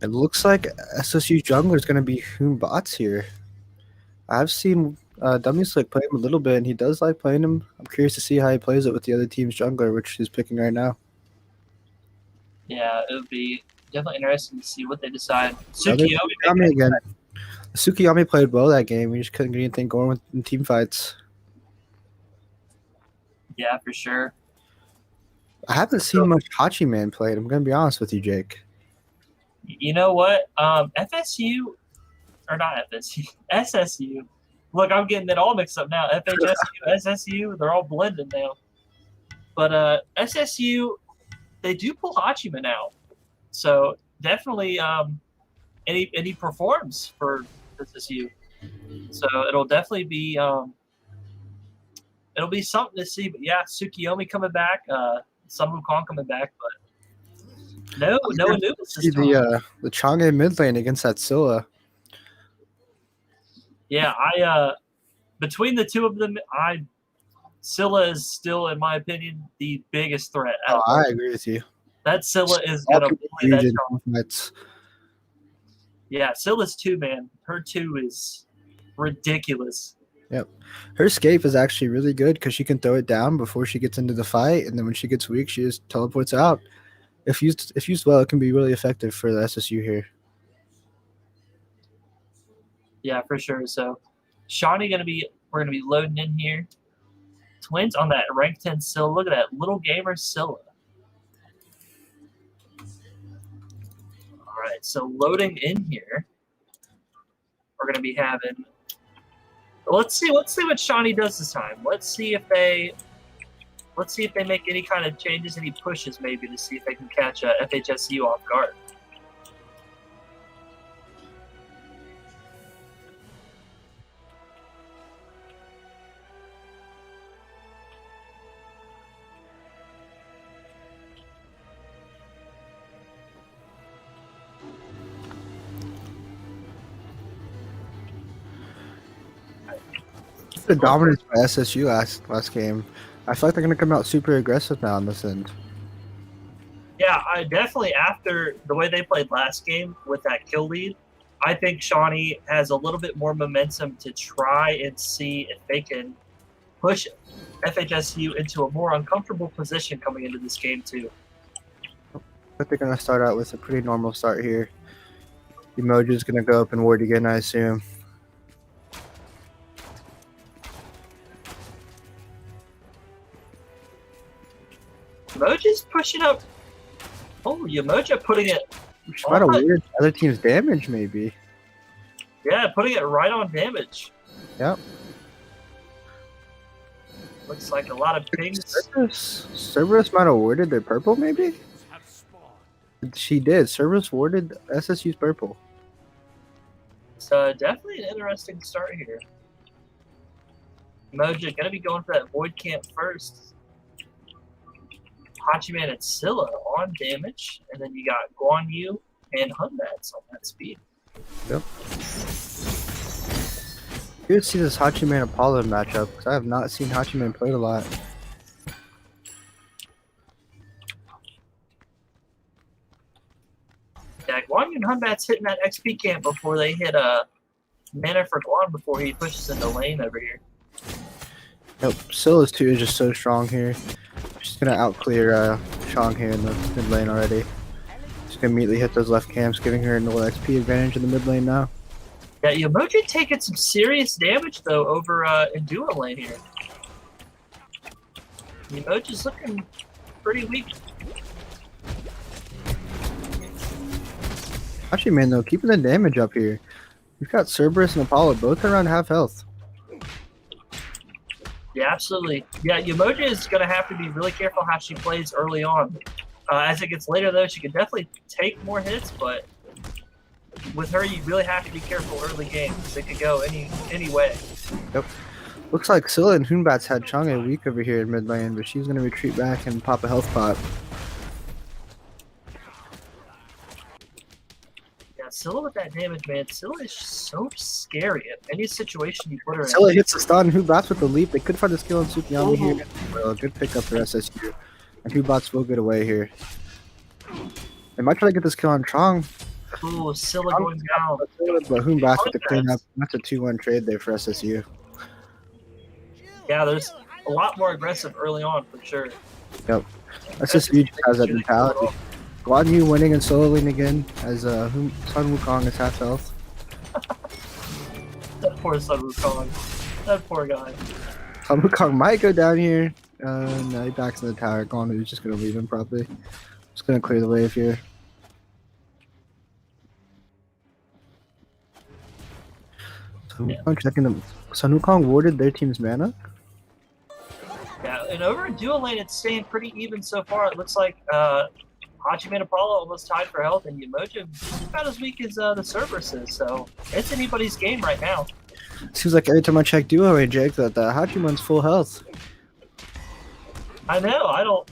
It looks like SSU jungler is going to be Bots here. I've seen Dummy Slick play him a little bit, and he does like playing him. I'm curious to see how he plays it with the other team's jungler, which he's picking right now. Yeah, it would be definitely interesting to see what they decide. Tsukiyami again. Tsukiyami played well that game. We just couldn't get anything going in team fights. Yeah, for sure. I haven't seen much Hachi Man played. I'm going to be honest with you, Jake. You know what? FSU, or not FSU, SSU. Look, I'm getting it all mixed up now. FHSU, SSU, they're all blended now. But SSU, they do pull Hachiman out. So definitely, and he performs for SSU. So it'll definitely be it'll be something to see. But yeah, Tsukiyomi coming back, Sun Wukong coming back, but no Anubis this time. The Chang'e mid lane against that Scylla. Yeah, between the two of them, Scylla is still, in my opinion, the biggest threat. I agree with you. That Scylla is going to play that strong. Yeah, Scylla's 2, man. Her 2 is ridiculous. Yep. Her escape is actually really good because she can throw it down before she gets into the fight, and then when she gets weak, she just teleports out. If used well, it can be really effective for the SSU here. Yeah, for sure. So, Shawnee we're gonna be loading in here. Twins on that rank 10 Scylla. Look at that little gamer Scylla. All right, so loading in here, we're gonna be having. Let's see what Shawnee does this time. Let's see if they make any kind of changes, any pushes maybe to see if they can catch FHSU off guard. The dominance by SSU last game. I feel like they're going to come out super aggressive now on this end. Yeah, I definitely, after the way they played last game with that kill lead, I think Shawnee has a little bit more momentum to try and see if they can push FHSU into a more uncomfortable position coming into this game too. But they're gonna start out with a pretty normal start here. Emoji's gonna go up and ward again, I assume. Emoji's pushing up. Oh, Emoji putting it. She might have weirded the other team's damage, maybe. Yeah, putting it right on damage. Yep. Looks like a lot of pings. Cerberus might have warded their purple, maybe? She did. Cerberus warded SSU's purple. So definitely an interesting start here. Emoji gonna be going for that void camp first. Hachiman and Scylla on damage, and then you got Guan Yu and Hunbats on that speed. Yep. Good to see this Hachiman Apollo matchup because I have not seen Hachiman played a lot. Yeah, Guan Yu and Hunbats hitting that XP camp before they hit mana for Guan before he pushes into lane over here. Nope, Scylla's 2 is just so strong here. She's gonna outclear Shang here in the mid lane already. She's gonna immediately hit those left camps, giving her a little XP advantage in the mid lane now. Yeah, Emoji taking some serious damage though over in duo lane here. Emoji's looking pretty weak. Actually, man, though, keeping the damage up here. We've got Cerberus and Apollo both around half health. Yeah, absolutely. Yeah, Emoji is going to have to be really careful how she plays early on. As it gets later, though, she can definitely take more hits, but with her, you really have to be careful early game because it could go any way. Yep. Looks like Scylla and Hunbats had Chang'e weak over here in mid lane, but she's going to retreat back and pop a health pot. Yeah, Scylla with that damage, man. Scylla is so scary in any situation you put her in. Scylla hits the stun, Hunbats with the leap. They could find a skill on Sukiyami here. Well, good pickup for SSU. And Hunbats will get away here. They might try to get this kill on Chong. Ooh, Scylla going down. But Hunbats with the cleanup. That's a 2-1 trade there for SSU. Yeah, there's a lot more aggressive early on for sure. Yep. SSU just has that mentality. Guan Yu winning and solo lane again as Sun Wukong is half health. That poor Sun Wukong. That poor guy. Sun Wukong might go down here. No, he backs in the tower. Guan Yu's just going to leave him probably. Just going to clear the wave here. Sun Wukong checking them. Sun Wukong warded their team's mana. Yeah, and over in duo lane, it's staying pretty even so far. It looks like Hachiman Apollo almost tied for health, and Yamoja about as weak as the Cerberus is, so it's anybody's game right now. Seems like every time I check duo range, Jake, that Hachiman's full health. I know. I don't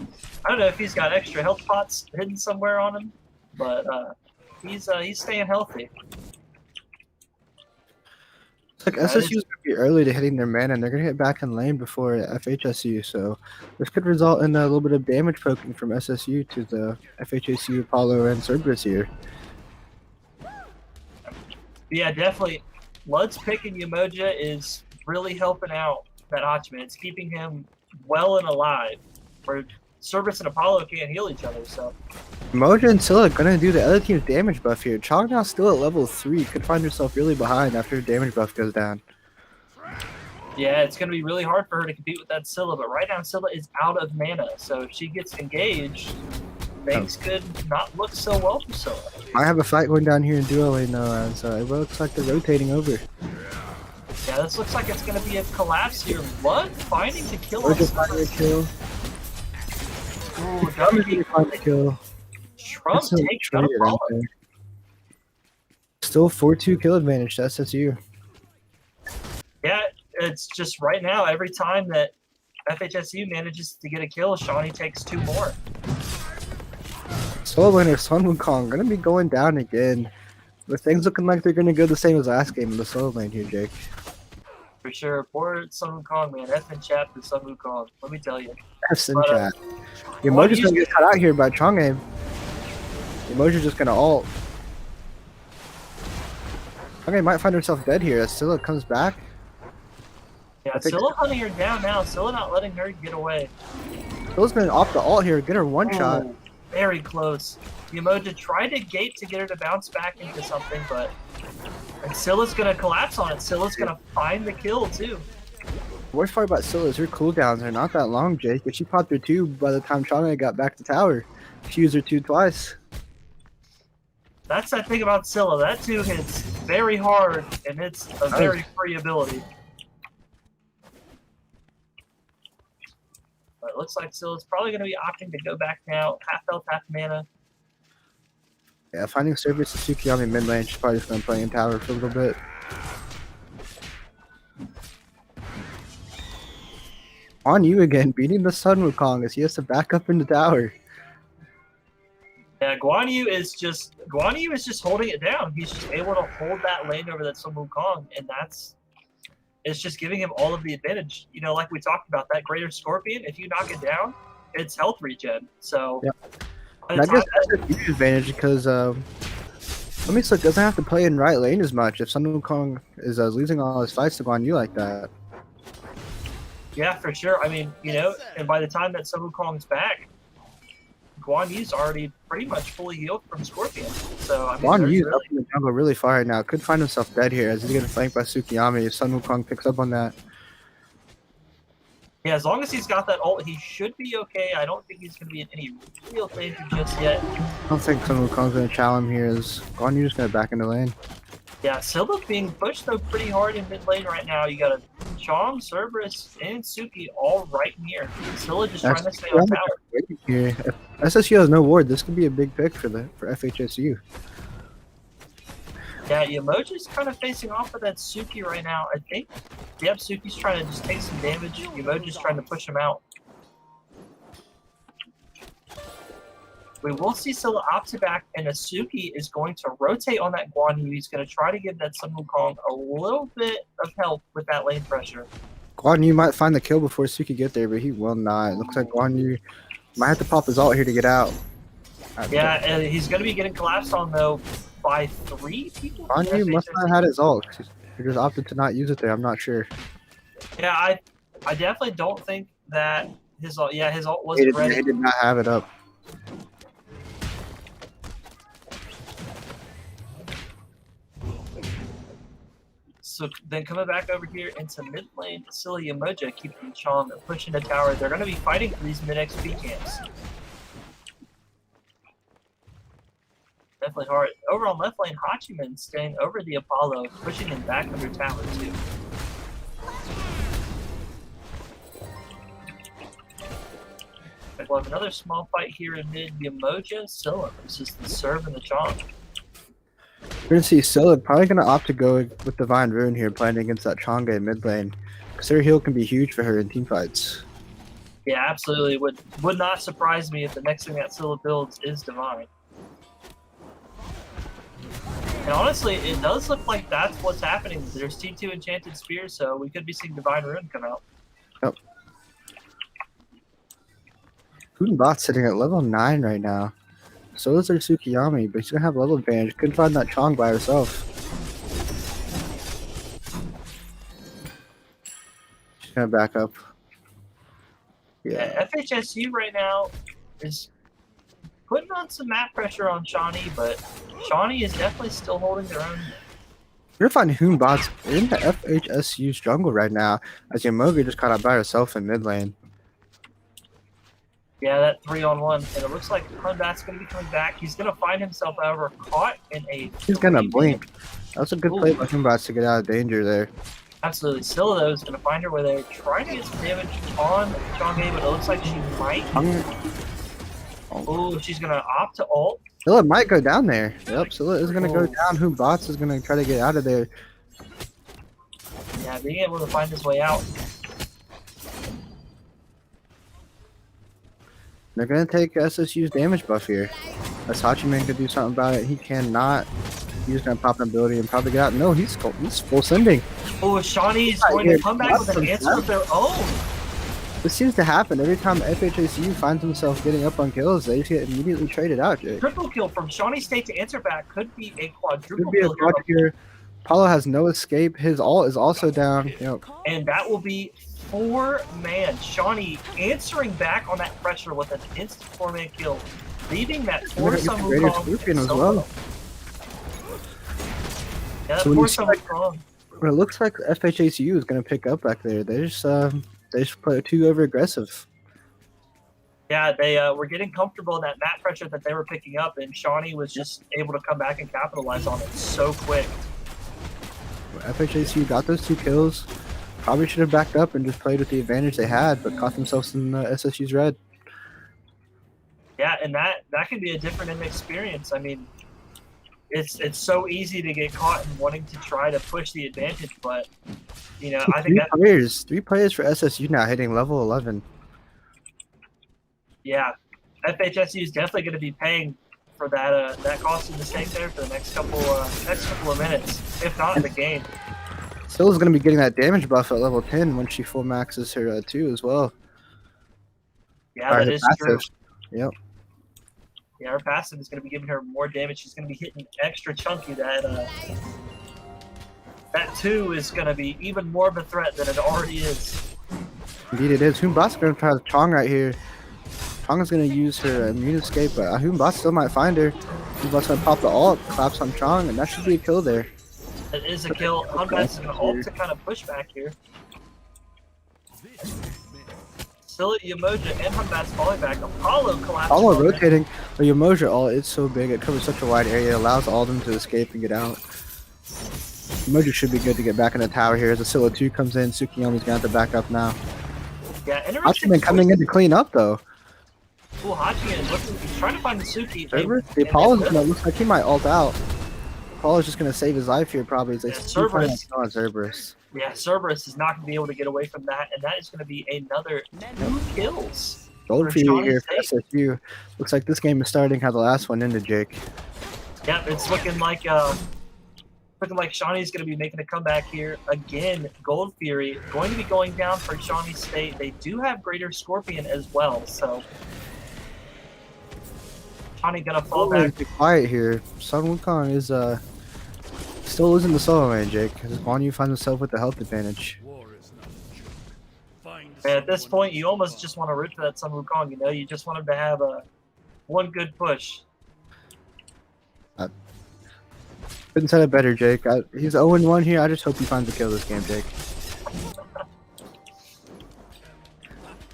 know if he's got extra health pots hidden somewhere on him, but he's staying healthy. It's like SSU's gonna be early to hitting their mana, and they're gonna hit back in lane before FHSU, so this could result in a little bit of damage poking from SSU to the FHSU Apollo and Cerberus here. Yeah, definitely. Lud's picking Yamoja is really helping out that Hachiman. It's keeping him well and alive, where Cerberus and Apollo can't heal each other. So Moja and Scylla gonna do the other team's damage buff here. Chong now still at level 3, could find herself really behind after her damage buff goes down. yeah, it's going to be really hard for her to compete with that Scylla, but right now Scylla is out of mana, so if she gets engaged, things could not look so well for Scylla. I have a fight going down here in duo lane though, as it looks like they're rotating over. Yeah, this looks like it's going to be a collapse here. Lud finding the kill on Just finding a kill. Ooh, Find the kill. Trump That's so takes down traded out Apollo. there. Still 4-2 kill advantage to SSU. Yeah, it's just right now, every time that FHSU manages to get a kill, Shawnee takes 2 more. Solo winner Sun Wukong gonna be going down again. But things looking like they're gonna go the same as last game in the solo lane here, Jake. For sure. Poor Sun Wukong, man. F in chat for Sun Wukong. Let me tell you. F's in But, chat. Emoji's gonna get cut out here by Chang'e. Emoji's just gonna ult. Chang'e might find herself dead here as Scylla comes back. Yeah, Scylla hunting her down now. Scylla not letting her get away. Scylla's gonna opt the ult here, get her one shot. very close. Umoja tried to gate to get her to bounce back into something, but and Scylla's gonna collapse on it. Scylla's gonna find the kill too. The worst part about Scylla is her cooldowns are not that long, Jake. If she popped her 2 by the time Shawnee got back to tower, she used her 2 twice. That's that thing about Scylla. That 2 hits very hard, and it's a very free ability. But it looks like Scylla's probably going to be opting to go back now. Half health, half mana. Yeah, finding Cerberus and Tsukiyami mid lane, she's probably just going to play in tower for a little bit. On you again, beating the Sun Wukong as he has to back up into tower. Yeah, Guan Yu is just holding it down. He's just able to hold that lane over that Sun Wukong, and it's just giving him all of the advantage. You know, like we talked about, that Greater Scorpion, if you knock it down, it's health regen. So yep. I guess that's a huge advantage because Slick doesn't have to play in right lane as much if Sun Wukong is losing all his fights to Guan Yu like that. Yeah, for sure. I mean, you know, and by the time that Sun Wukong's back, Guan Yu's already pretty much fully healed from Scorpion. So I mean, Guan Yu's up in the jungle really far right now. Could find himself dead here as he's getting flanked by Tsukiyami if Sun Wukong picks up on that. Yeah, as long as he's got that ult, he should be okay. I don't think he's going to be in any real danger just yet. I don't think Sun Wukong's going to challenge him here as Guan Yu's going to back into lane. Yeah, Scylla being pushed though pretty hard in mid lane right now. You got a Chong, Cerberus, and Suki all right near. Scylla just trying to stay on tower. Here. If SSU has no ward, this could be a big pick for FHSU. Yeah, Umoja's kind of facing off with that Suki right now. I think, yep, Suki's trying to just take some damage. Umoja's trying to push him out. We will see Scylla opt to back, and Asuki is going to rotate on that Guan Yu. He's going to try to give that Sun Wukong a little bit of help with that lane pressure. Guan Yu might find the kill before Suki get there, but he will not. It looks like Guan Yu might have to pop his ult here to get out. Yeah, and he's going to be getting collapsed on, though, by 3 people. Guan Yu must not have had his ult. He just opted to not use it there. I'm not sure. Yeah, I definitely don't think that his ult wasn't ready. He did not have it up. So then coming back over here into mid lane, Scylla Umoja keeping Chong pushing the tower. They're going to be fighting for these mid XP camps. Definitely hard. Over on left lane, Hachiman staying over the Apollo, pushing him back under tower too. We'll have another small fight here in mid. Umoja, Scylla versus the Serve and the Chong. We're going to see Scylla probably going to opt to go with Divine Rune here, playing against that Chang'e in mid lane. Because her heal can be huge for her in team fights. Yeah, absolutely. Would not surprise me if the next thing that Scylla builds is Divine. And honestly, it does look like that's what's happening. There's T2 Enchanted Spear, so we could be seeing Divine Rune come out. Yep. Bot's sitting at level 9 right now. So is their Tsukiyami, but he's going to have level advantage. Couldn't find that Chong by herself. She's going to back up. Yeah, FHSU right now is putting on some map pressure on Shawnee, but Shawnee is definitely still holding their own. You're going to find Bot's in the FHSU's jungle right now, as Yamogi just caught out by herself in mid lane. Yeah, that 3-on-1, and it looks like Hunbat's going to be coming back. He's going to find himself, however, caught in a... He's going to blink. That was a good play by Hunbat to get out of danger there. Absolutely. Scylla, though, is going to find her where they're trying to get some damage on Chang'e, but it looks like she might... Oh, she's going to opt to ult. Scylla might go down there. Yep, Scylla is going to go down. Hunbat is going to try to get out of there. Yeah, being able to find his way out. They're going to take SSU's damage buff here. As Hachiman could do something about it. He cannot. He's going to pop an ability and probably get out. No, he's full sending. Oh, Shawnee is going to come back with an answer of their own. This seems to happen every time FHSU finds himself getting up on kills. They just get immediately traded out, Jay. Triple kill from Shawnee State to answer back could be a quadruple could be kill. A quad here. Paulo has no escape. His ult is also down. Yep. And that will be 4-man. Shawnee answering back on that pressure with an instant 4-man kill. leaving that They're gonna foursome get the greater Wukong Scorpion in as solo. well. Yeah, that So when you foursome see, like, Wukong. Well, it looks like FHSU is going to pick up back there. They just play too over aggressive. Yeah, they were getting comfortable in that map pressure that they were picking up, and Shawnee was just able to come back and capitalize on it so quick. FHSU got those 2 kills. Probably should have backed up and just played with the advantage they had, but caught themselves in SSU's red. Yeah, and that can be a different experience. I mean, it's so easy to get caught in wanting to try to push the advantage, but you know, I think that 3 players for SSU now hitting level 11. yeah, FHSU is definitely going to be paying for that costly mistake there for the next couple of minutes, if not in the game. Still is going to be getting that damage buff at level 10 when she full maxes her 2 as well. Yeah, that is true. Yep. Yeah, her passive is going to be giving her more damage. She's going to be hitting extra chunky. That 2 is going to be even more of a threat than it already is. Indeed it is. Humbot's going to try the Chong right here. Chong is going to use her immune escape, but Humbot still might find her. Humbot's going to pop the ult, collapse on Chong, and that should be a kill there. That is a kill. Humbot's going to ult to kind of push back here. Still at Yamoja and Humbot's falling back. Apollo collapses. Apollo rotating. The Yamoja ult, it's so big. It covers such a wide area. It allows all of them to escape and get out. Yamoja should be good to get back in the tower here. As Asilla 2 comes in, Tsukiyomi's going to have to back up now. Yeah, interesting. Hachiman coming in to clean up, though. Cool, Hachiman looking, he's trying to find the Suki. The Apollo's going to look like he might ult out. Apollo's just going to save his life here, probably. As they Cerberus. on Cerberus. Yeah, Cerberus is not going to be able to get away from that, and that is going to be another 2 kills. Gold for you Shawnee here for State. SSU. Looks like this game is starting how the last one ended, Jake. Yep, it's looking like Shawnee's going to be making a comeback here again. Gold Fury going to be going down for Shawnee State. They do have Greater Scorpion as well, so Shawnee going to fall back. Be quiet here. Sun Wukong is still losing the solo lane, Jake. As Guan Yu finds himself with the health advantage. War is not a joke. Find And at this someone point, you almost just want to root for that Sun Wukong. You know, you just want him to have one good push. Couldn't said it better, Jake. He's 0-1 here. I just hope he finds a kill this game, Jake.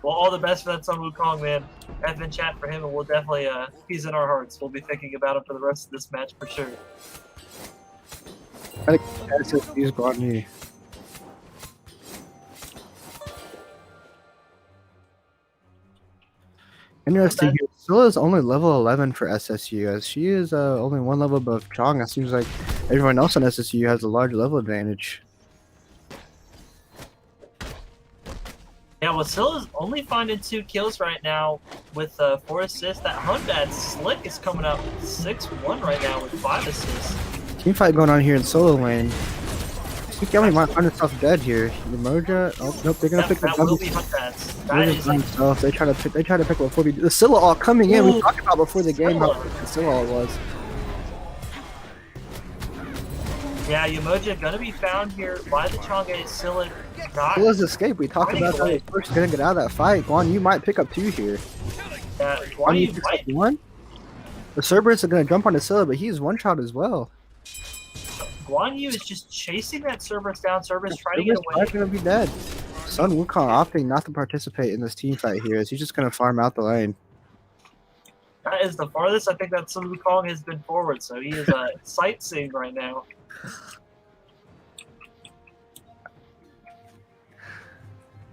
Well, all the best for that Sun Wukong, man. I've been chatting for him, and we'll definitely, he's in our hearts. We'll be thinking about him for the rest of this match for sure. I think SSU's Guan Yu. Interesting here. Scylla is only level 11 for SSU, as she is only 1 level above Chong. It seems like everyone else on SSU has a large level advantage. Yeah, well, Scylla's only finding 2 kills right now with 4 assists. That Hundad Slick is coming up 6-1 right now with 5 assists. Team fight going on here in solo lane. Tsukiyomi might find herself dead here. Yamoja, oh nope, they're gonna pick the that will be Hundad's. That is themselves. They try to pick up 4B. The Scylla all coming in. We talked about before the game how good the Scylla all was. yeah, Yamoja gonna be found here by the Chang'e. Scylla not. Scylla's escape. We talked about how they first gonna get out of that fight. Guan Yu might pick up 2 here. Guan Yu picks up might. 1. The Cerberus are gonna jump on the Scylla, but he's one shot as well. Guan Yu is just chasing that Cerberus down. Cerberus trying to get away. Cerberus gonna be dead. Sun Wukong opting not to participate in this team fight here, as he's just gonna farm out the lane. That is the farthest I think that Sun Wukong has been forward, so he is sightseeing right now.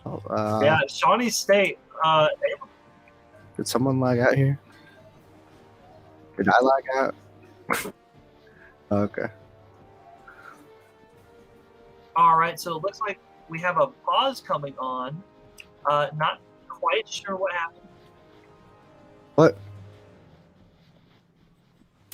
Oh, Yeah, Shawnee State. Did someone lag out here? Did I lag out? Okay. All right, so it looks like we have a pause coming on. Not quite sure what happened. What?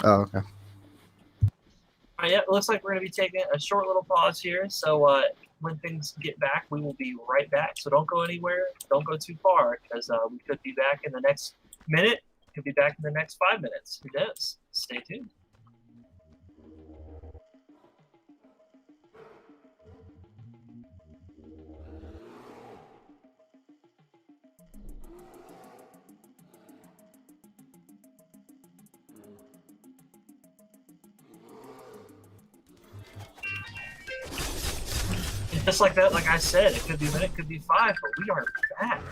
Oh, okay. All right, yeah, it looks like we're going to be taking a short little pause here. So when things get back, we will be right back. So don't go anywhere. Don't go too far, because we could be back in the next minute. Could be back in the next 5 minutes. Who knows? Stay tuned. Just like that, like I said, it could be a minute, could be 5, but we are back.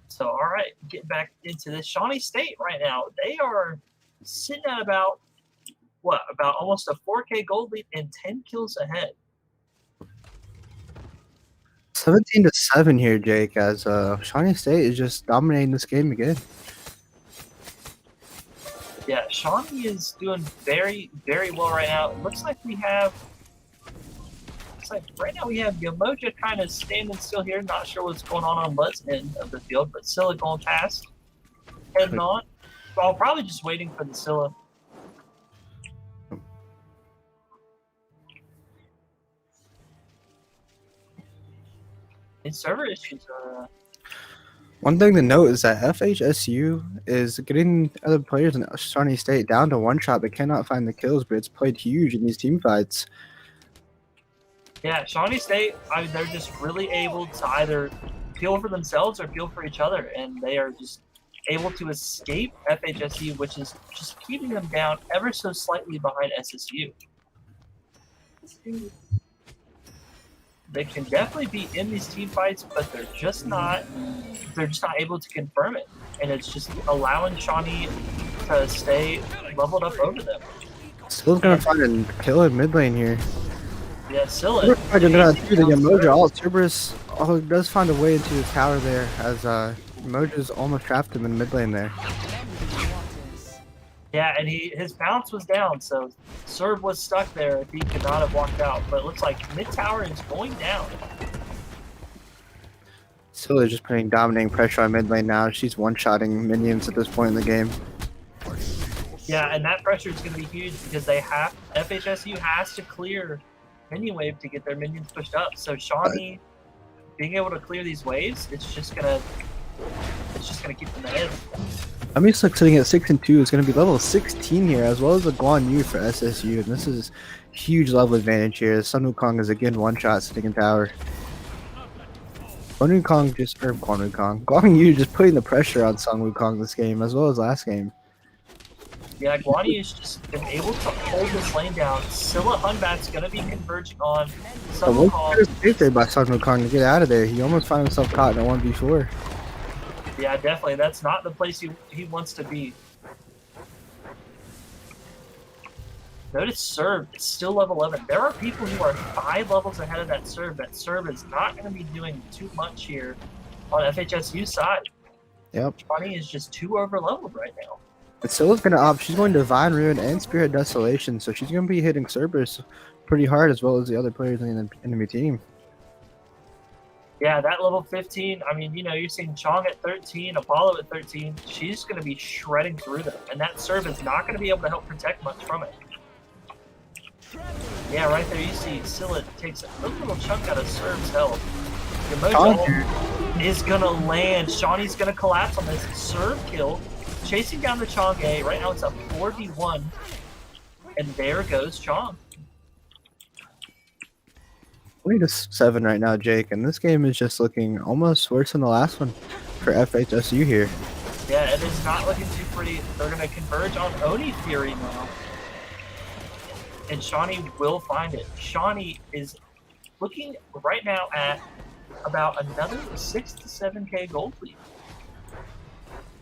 So, all right, getting back into this. Shawnee State right now, they are sitting at about, what, about almost a 4K gold lead and 10 kills ahead. 17-7 here, Jake, as Shawnee State is just dominating this game again. Yeah, Shawnee is doing very, very well right now. It looks like we have, right now we have Yamoja kind of standing still here, not sure what's going on Bud's end of the field, but Scylla going past, heading on. Well, probably just waiting for the Scylla. And server issues are. One thing to note is that FHSU is getting other players in Shawnee State down to one shot. They cannot find the kills, but it's played huge in these team fights. Yeah, Shawnee State, they're just really able to either feel for themselves or feel for each other, and they are just able to escape FHSU, which is just keeping them down ever so slightly behind SSU. They can definitely be in these team fights, but they're just not able to confirm it, and it's just allowing Shawnee to stay leveled up over them. Scylla's gonna find a kill in mid lane here. Yeah, Scylla. We're gonna do the Yamoja ult. Cerberus does find a way into the tower there, as Yamoja's almost trapped him in mid lane there. Yeah, and his bounce was down, so Serb was stuck there if he could not have walked out. But it looks like mid tower is going down. Scylla is just putting dominating pressure on mid lane now. She's one-shotting minions at this point in the game. Yeah, and that pressure is going to be huge because FHSU has to clear minion wave to get their minions pushed up. So Shawnee being able to clear these waves, it's just gonna keep them ahead. Amislik sitting at 6-2 is going to be level 16 here, as well as a Guan Yu for SSU, and this is huge level advantage here. Sun Wukong is again one-shot sitting in tower. Guan Yu just putting the pressure on Sun Wukong this game, as well as last game. Yeah, Guan Yu's just been able to hold this lane down. Scylla Hunbat's going to be converging on Sun Wukong. Saved there by Sun Wukong to get out of there. He almost found himself caught in a 1v4. Yeah, definitely. That's not the place he wants to be. Notice Serb is still level 11. There are people who are 5 levels ahead of that Serb. That Serb is not going to be doing too much here on FHSU's side. Yep. Shawnee is just too over-leveled right now. And Scylla's going to opt. She's going Divine Ruin and Spirit Desolation, so she's going to be hitting Cerberus pretty hard, as well as the other players in the enemy team. Yeah, that level 15, I mean, you're seeing Chong at 13, Apollo at 13. She's going to be shredding through them, and that Serb is not going to be able to help protect much from it. Yeah, right there you see Scylla takes a little chunk out of Serb's health. Yamoja is going to land. Shawnee's going to collapse on this Serb kill, chasing down the Chong A. Right now it's a 4v1, and there goes Chong. 20-7 right now, Jake, and this game is just looking almost worse than the last one for FHSU here. Yeah, it is not looking too pretty. They're going to converge on Oni Fury now. And Shawnee will find it. Shawnee is looking right now at about another 6 to 7K gold lead.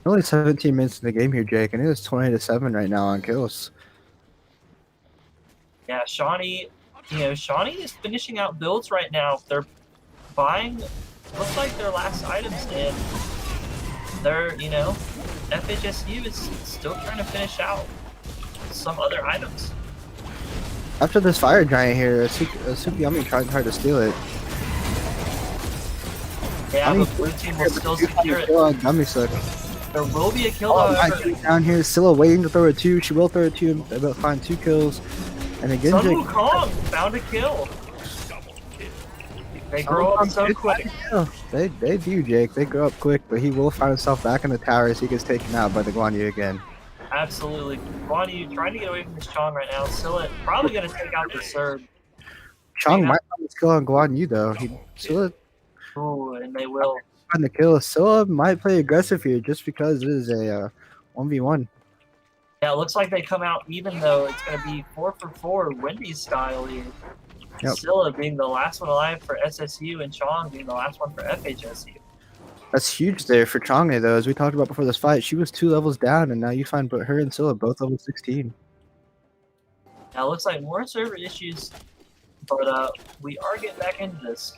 Only 17 minutes in the game here, Jake, and it is 20-7 right now on kills. Yeah, Shawnee is finishing out builds right now. They're buying, looks like their last items, and they're, FHSU is still trying to finish out some other items. After this fire giant here, Sukiyami tried hard to steal it. Yeah, the blue team will still secure it. There will be a kill, however. Down here, Scylla waiting to throw it 2. She will throw it 2, about find 2 kills. And again, Sun Jake, Wukong found a kill. They grow up so quick. They do, Jake. They grow up quick, but he will find himself back in the tower as he gets taken out by the Guan Yu again. Absolutely. Guan Yu trying to get away from this Chong right now. Scylla probably going to take out the Serb. Chong might find the kill on Guan Yu, though. Scylla Ooh, and they will. Find the kill. Scylla might play aggressive here just because it is a 1v1. Yeah, it looks like they come out even though it's going to be 4 for 4 Wendy's style here. Yep. Scylla being the last one alive for SSU and Chong being the last one for FHSU. That's huge there for Chang'e, though. As we talked about before this fight, she was 2 levels down, and now you find her and Scylla both level 16. Now it looks like more server issues, but we are getting back into this.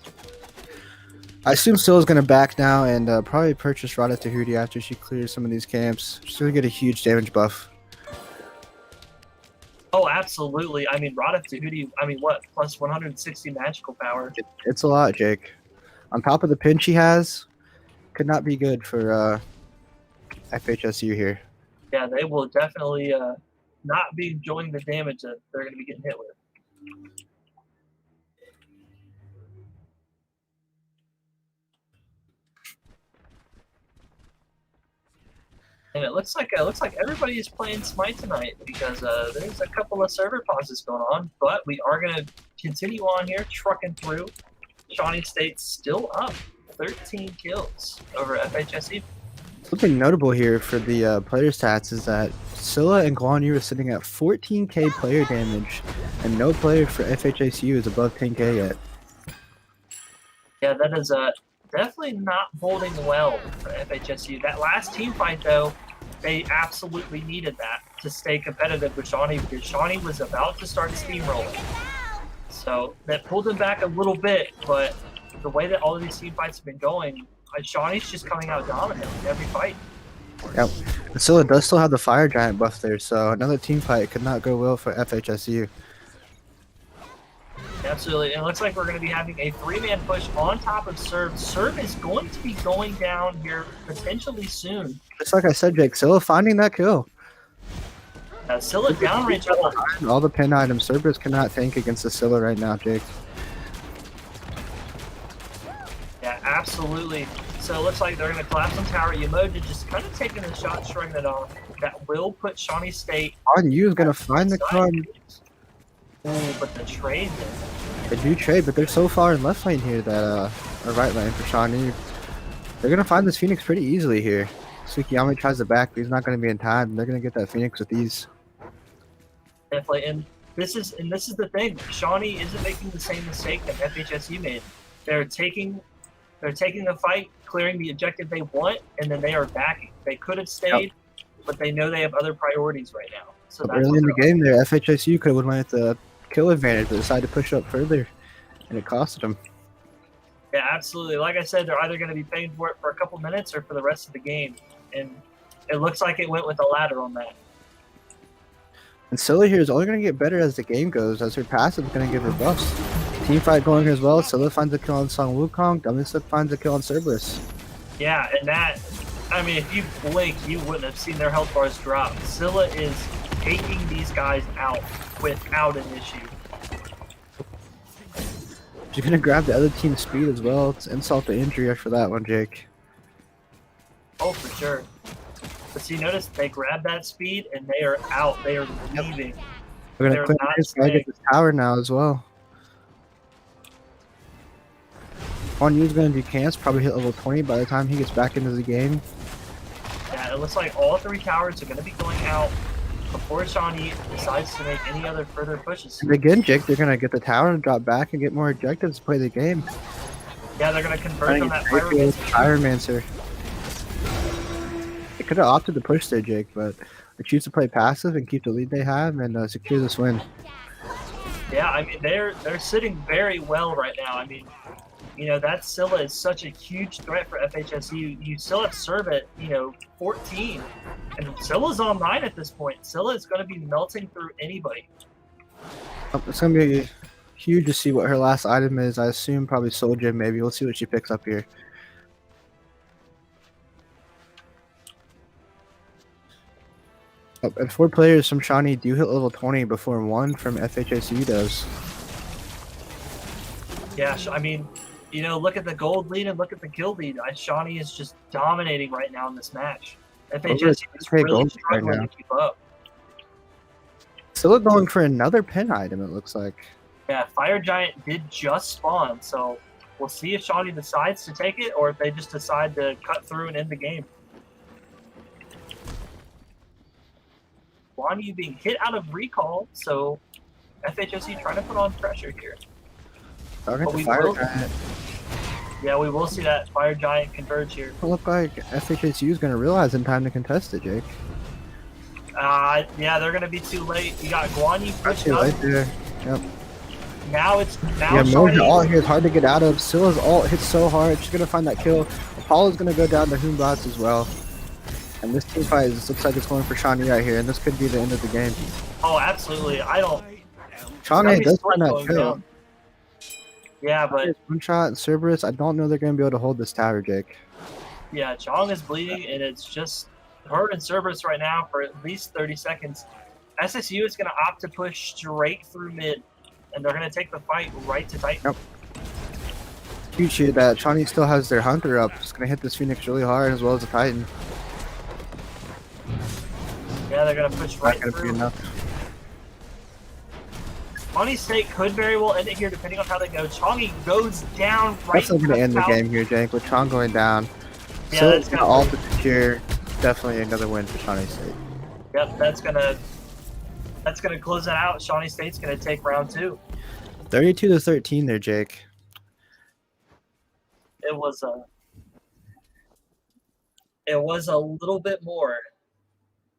I assume Scylla's going to back now and probably purchase Rada Tahuti after she clears some of these camps. She's going to get a huge damage buff. Oh, absolutely. I mean, Rada Tahuti, I mean, what, plus 160 magical power? It's a lot, Jake. On top of the pin she has, could not be good for FHSU here. Yeah, they will definitely not be enjoying the damage that they're going to be getting hit with. And it looks like everybody is playing Smite tonight because there's a couple of server pauses going on, but we are going to continue on here, trucking through. Shawnee State's still up, 13 kills over FHSU. Something notable here for the player stats is that Scylla and Guan Yu are sitting at 14k player damage, and no player for FHSU is above 10k yet. Yeah, that is definitely not holding well for FHSU. That last team fight, though, they absolutely needed that to stay competitive with Shawnee because Shawnee was about to start steamrolling. So that pulled them back a little bit, but the way that all of these team fights have been going, Shawnee's just coming out dominant in every fight. Yep. Scylla does still have the Fire Giant buff there, so another team fight could not go well for FHSU. Absolutely, and it looks like we're going to be having a 3-man push on top of Serve. Serve is going to be going down here potentially soon. Just like I said, Jake, Scylla finding that kill. Scylla downrange up. All the pin items. Cerberus cannot tank against the Scylla right now, Jake. Yeah, absolutely. So it looks like they're going to collapse on tower. Yamoja just kind of taking a shot, shrugging it off. That will put Shawnee State. On you is going to find the car. Oh, but the trade there. They do trade, but they're so far in left lane here that, or right lane for Shawnee. They're going to find this Phoenix pretty easily here. Tsukiyami tries to back, but he's not going to be in time. They're going to get that Phoenix with ease. Definitely, and this is the thing. Shawnee isn't making the same mistake that FHSU made. They're taking the fight, clearing the objective they want, and then they are backing. They could have stayed, but they know they have other priorities right now. So that's early in the game there, FHSU could have went with the kill advantage, but decided to push up further, and it costed them. Yeah, absolutely. Like I said, they're either going to be paying for it for a couple minutes or for the rest of the game, and it looks like it went with the latter on that. And Scylla here is only going to get better as the game goes, as her passive is going to give her buffs. Team fight going here as well. Scylla finds a kill on Song Wukong. Dumbness finds a kill on Cerberus. Yeah, and that, I mean, if you blink, you wouldn't have seen their health bars drop. Scylla is taking these guys out without an issue. She's going to grab the other team's speed as well. It's insult to injury for that one, Jake. Oh, for sure. But see, notice they grab that speed and they are out. They are leaving. We're going to clear this guy, get this tower now as well. On Yu's going to do camps, probably hit level 20 by the time he gets back into the game. Yeah, it looks like all 3 towers are going to be going out before Shawnee decides to make any other further pushes. And again, Jake, they're going to get the tower and drop back and get more objectives to play the game. Yeah, they're going to convert on that Pyromancer. They could have opted to push there, Jake, but they choose to play passive and keep the lead they have and secure this win. Yeah, I mean, they're sitting very well right now. I mean, you know, that Scylla is such a huge threat for FHSU. You still have Serve at, 14. And Scylla's on 9 at this point. Scylla is going to be melting through anybody. It's going to be huge to see what her last item is. I assume probably Soul Gem, maybe. We'll see what she picks up here. And 4 players from Shawnee do hit level 20 before 1 from FHSU does. Yeah, I mean, look at the gold lead and look at the kill lead. Shawnee is just dominating right now in this match. FHSU is really struggling to keep up. Still going for another pin item, it looks like. Yeah, Fire Giant did just spawn, so we'll see if Shawnee decides to take it or if they just decide to cut through and end the game. Guan Yu being hit out of recall, so FHSU trying to put on pressure here. Target But the we fire will- giant. Yeah, we will see that Fire Giant converge here. It look like FHSU is going to realize in time to contest it, Jake. Yeah, they're gonna be too late. You got Guan Yu pushed Too up. late there. Yep. Now Yeah, Shawnee. Moja ult here is hard to get out of. Scylla's ult hits so hard. She's going to find that kill. Apollo's going to go down to Hoombots as well. And this team fight looks like it's going for Shawnee right here, and this could be the end of the game. Oh, absolutely. I don't. Shawnee does find that going kill. down. Yeah, but One shot and Cerberus, I don't know they're going to be able to hold this tower, Jake. yeah, Chong is bleeding, and it's just her and Cerberus right now for at least 30 seconds. SSU is going to opt to push straight through mid, and they're going to take the fight right to Titan. Yep. Huge here that Shawnee still has their Hunter up. It's going to hit this Phoenix really hard as well as the Titan. Yeah, they're going to push right Not going to be through. enough. Shawnee State could very well end it here depending on how they go. Chongi goes down right That's not going to end the out. game here, Jake, with Chong going down. Yeah, So that's it's all to secure. Definitely another win for Shawnee State. Yep, that's gonna close that out. Shawnee State's gonna take round 2. 32-13 there, Jake. It was a little bit more.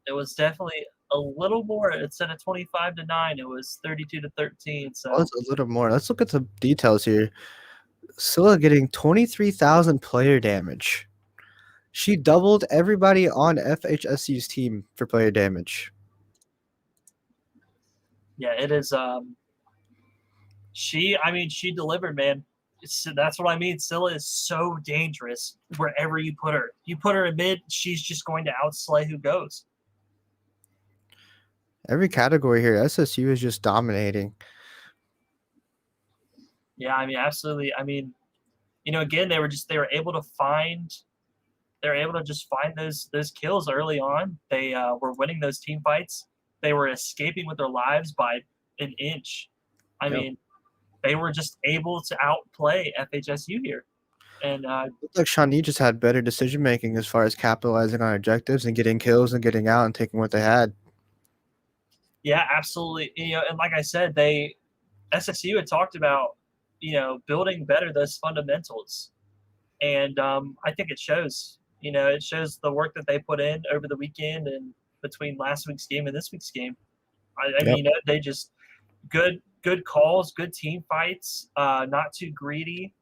It was definitely a little more. Instead of 25-9, it was 32-13. So Oh, it's a little more. Let's look at some details here. Scylla getting 23,000 player damage. She doubled everybody on FHSU's team for player damage. yeah, it is. She delivered, man. That's what I mean. Scylla is so dangerous wherever you put her. You put her in mid, she's just going to outslay who goes. Every category here, SSU is just dominating. Yeah, I mean, absolutely. I mean, again, they were able to just find those kills early on. They were winning those team fights. They were escaping with their lives by an inch. I mean, they were just able to outplay FHSU here. And Looks like Shawnee just had better decision making as far as capitalizing on objectives and getting kills and getting out and taking what they had. yeah, absolutely. And like I said, SSU had talked about building better those fundamentals, and I think it shows. It shows the work that they put in over the weekend and between last week's game and this week's game. I mean, they just good calls, good team fights, not too greedy.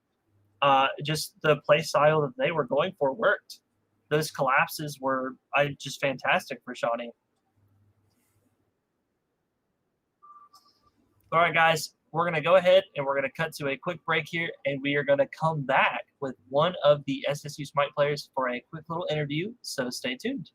Just the play style that they were going for worked. Those collapses were just fantastic for Shawnee. All right, guys, we're going to go ahead and we're going to cut to a quick break here, and we are going to come back with one of the SSU Smite players for a quick little interview, so stay tuned.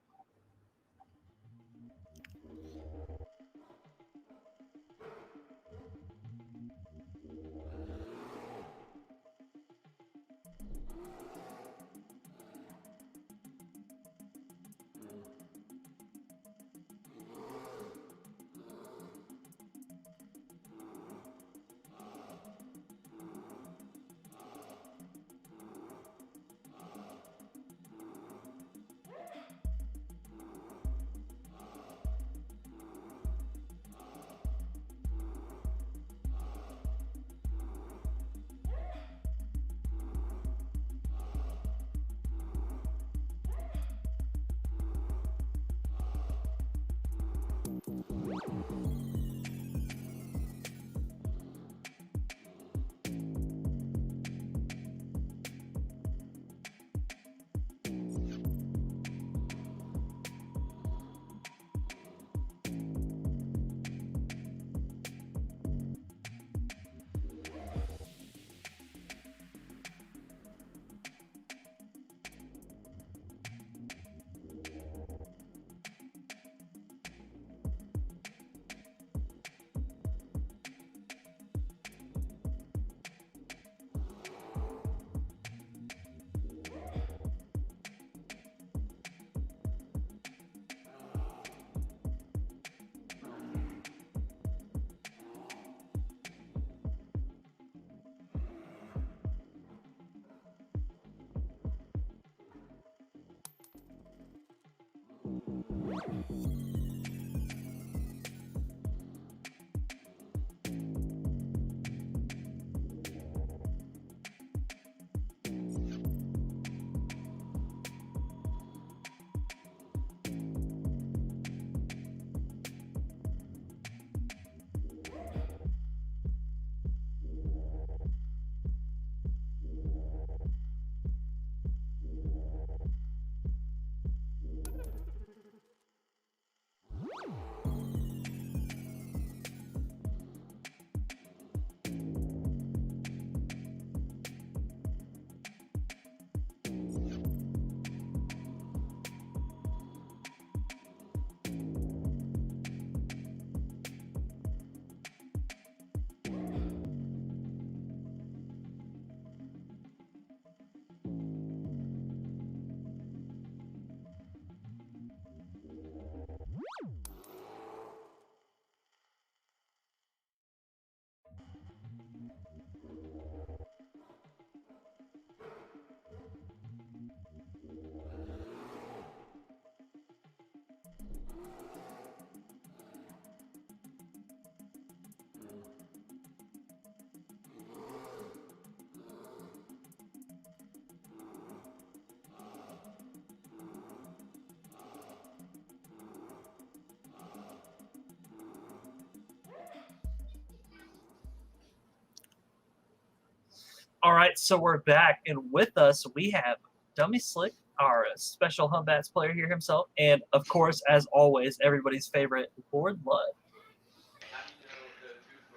All right, so we're back, and with us we have Dummy Slick, our special Humbats player here himself, and of course, as always, everybody's favorite Lord Lud.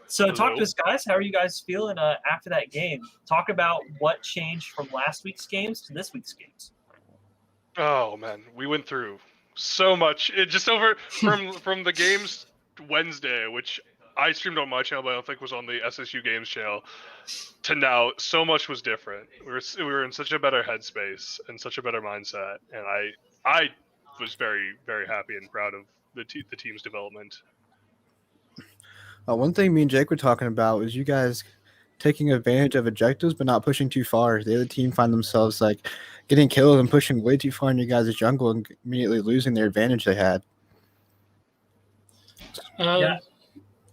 So talk to us, guys. How are you guys feeling after that game? Talk about what changed from last week's games to this week's games. Oh man, we went through so much. It just over from the games Wednesday, which I streamed on my channel, but I don't think was on the SSU Games channel, to now. So much was different. We were in such a better headspace and such a better mindset, and I was very, very happy and proud of the team's development. One thing me and Jake were talking about was you guys taking advantage of objectives but not pushing too far. The other team find themselves like getting killed and pushing way too far in your guys' jungle and immediately losing their advantage they had.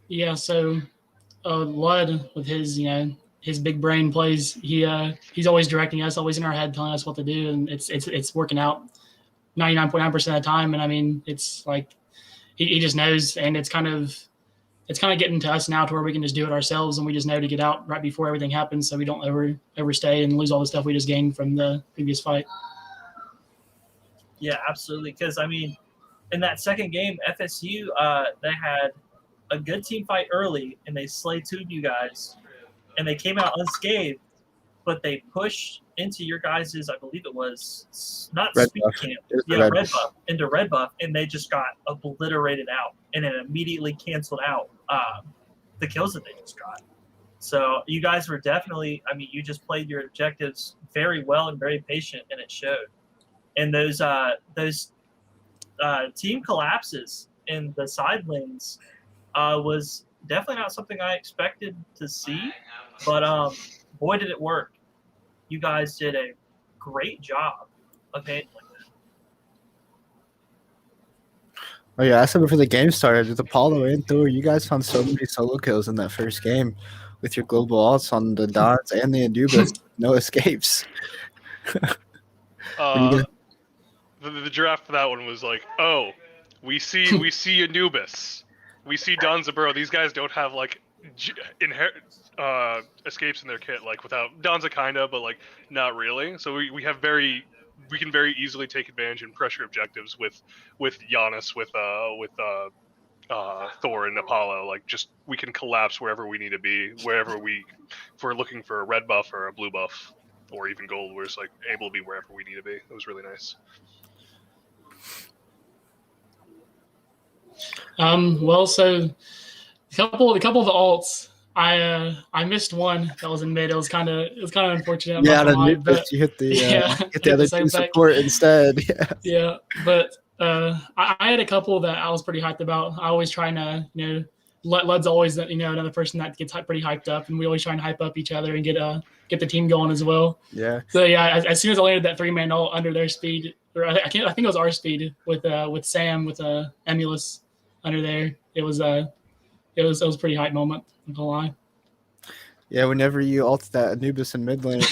Yeah. So Lud with his his big brain plays. He's always directing us, always in our head, telling us what to do, and it's working out 99.9% of the time. And I mean, it's like he just knows, and it's kind of getting to us now to where we can just do it ourselves, and we just know to get out right before everything happens, so we don't overstay and lose all the stuff we just gained from the previous fight. Yeah, absolutely. Because I mean, in that second game, FSU they had a good team fight early, and they slayed 2 of you guys, and they came out unscathed, but they pushed into your guys', I believe it was not Red speed buff. camp, Red buff, into red buff, and they just got obliterated out, and it immediately canceled out the kills that they just got. So you guys were definitely, I mean, you just played your objectives very well and very patient, and it showed. And those team collapses in the side lanes was definitely not something I expected to see, but boy, did it work. You guys did a great job of handling it. Oh yeah, I said before the game started, with Apollo and Thor, you guys found so many solo kills in that first game with your global alts on the Dons and the Anubis. No escapes. The draft for that one was like, oh, we see Anubis, we see Donzaburo. These guys don't have like escapes in their kit, like without Donza kinda, but like not really. So we can very easily take advantage and pressure objectives with Giannis, with Thor and Apollo. Like just we can collapse wherever we need to be, if we're looking for a red buff or a blue buff or even gold, we're just like able to be wherever we need to be. It was really nice. Well, so a couple of the alts, I missed one that was in mid. It was kind of unfortunate. Yeah, you hit the other two support instead. Yeah, but I had a couple that I was pretty hyped about. I always trying to Lud's always another person that gets pretty hyped up, and we always try and hype up each other and get the team going as well. Yeah. So yeah, as soon as I landed that 3-man ult under their speed, or I think it was our speed with Sam with Emulus under there, it was pretty hype moment. I'm gonna lie. Yeah, whenever you ulted that Anubis in mid lane,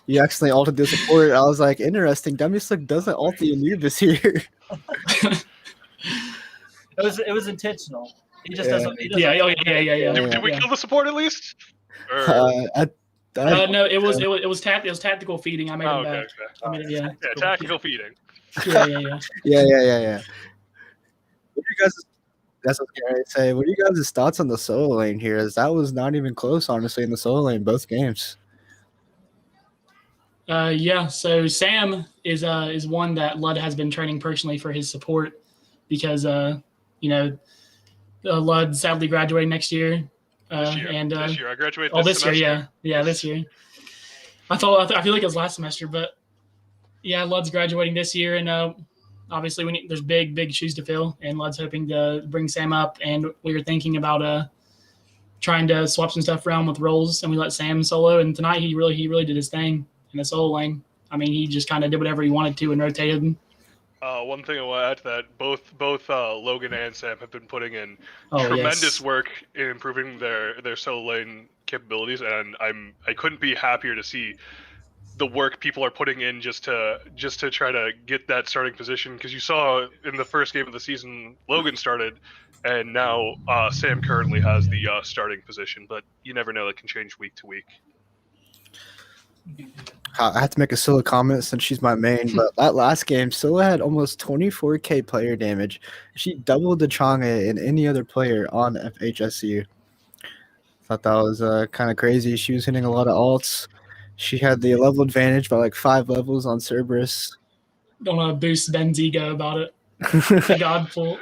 you accidentally ulted the support. I was like, interesting. Dummy Slick doesn't ult the Anubis here. It was intentional. He just doesn't. Yeah. Did we kill the support at least? No, it was tactical feeding. I made him back. Okay. I made it, yeah. Yeah, tactical feeding. Yeah. Yeah. What do you guys? That's what I was going to say. What are you guys' thoughts on the solo lane here? As that was not even close, honestly, in the solo lane both games. Yeah. So Sam is one that Lud has been training personally for his support because Lud sadly graduating next year. This year I graduate. This year, yeah, this year. I feel like it was last semester, but yeah, Lud's graduating this year, and obviously there's big shoes to fill, and Lud's hoping to bring Sam up, and we were thinking about trying to swap some stuff around with roles, and we let Sam solo, and tonight he really did his thing in the solo lane. I mean, he just kind of did whatever he wanted to and rotated. One thing I want to add to that, both Logan and Sam have been putting in tremendous work in improving their solo lane capabilities, and I couldn't be happier to see the work people are putting in just to try to get that starting position. Because you saw in the first game of the season, Logan started, and now Sam currently has the starting position. But you never know; that can change week to week. I have to make a Scylla comment since she's my main, but that last game, Scylla had almost 24k player damage. She doubled the Chang'e in any other player on FHSU. Thought that was kind of crazy. She was hitting a lot of alts. She had the level advantage by like 5 levels on Cerberus. Don't want to boost Ben's ego about it. The God pull.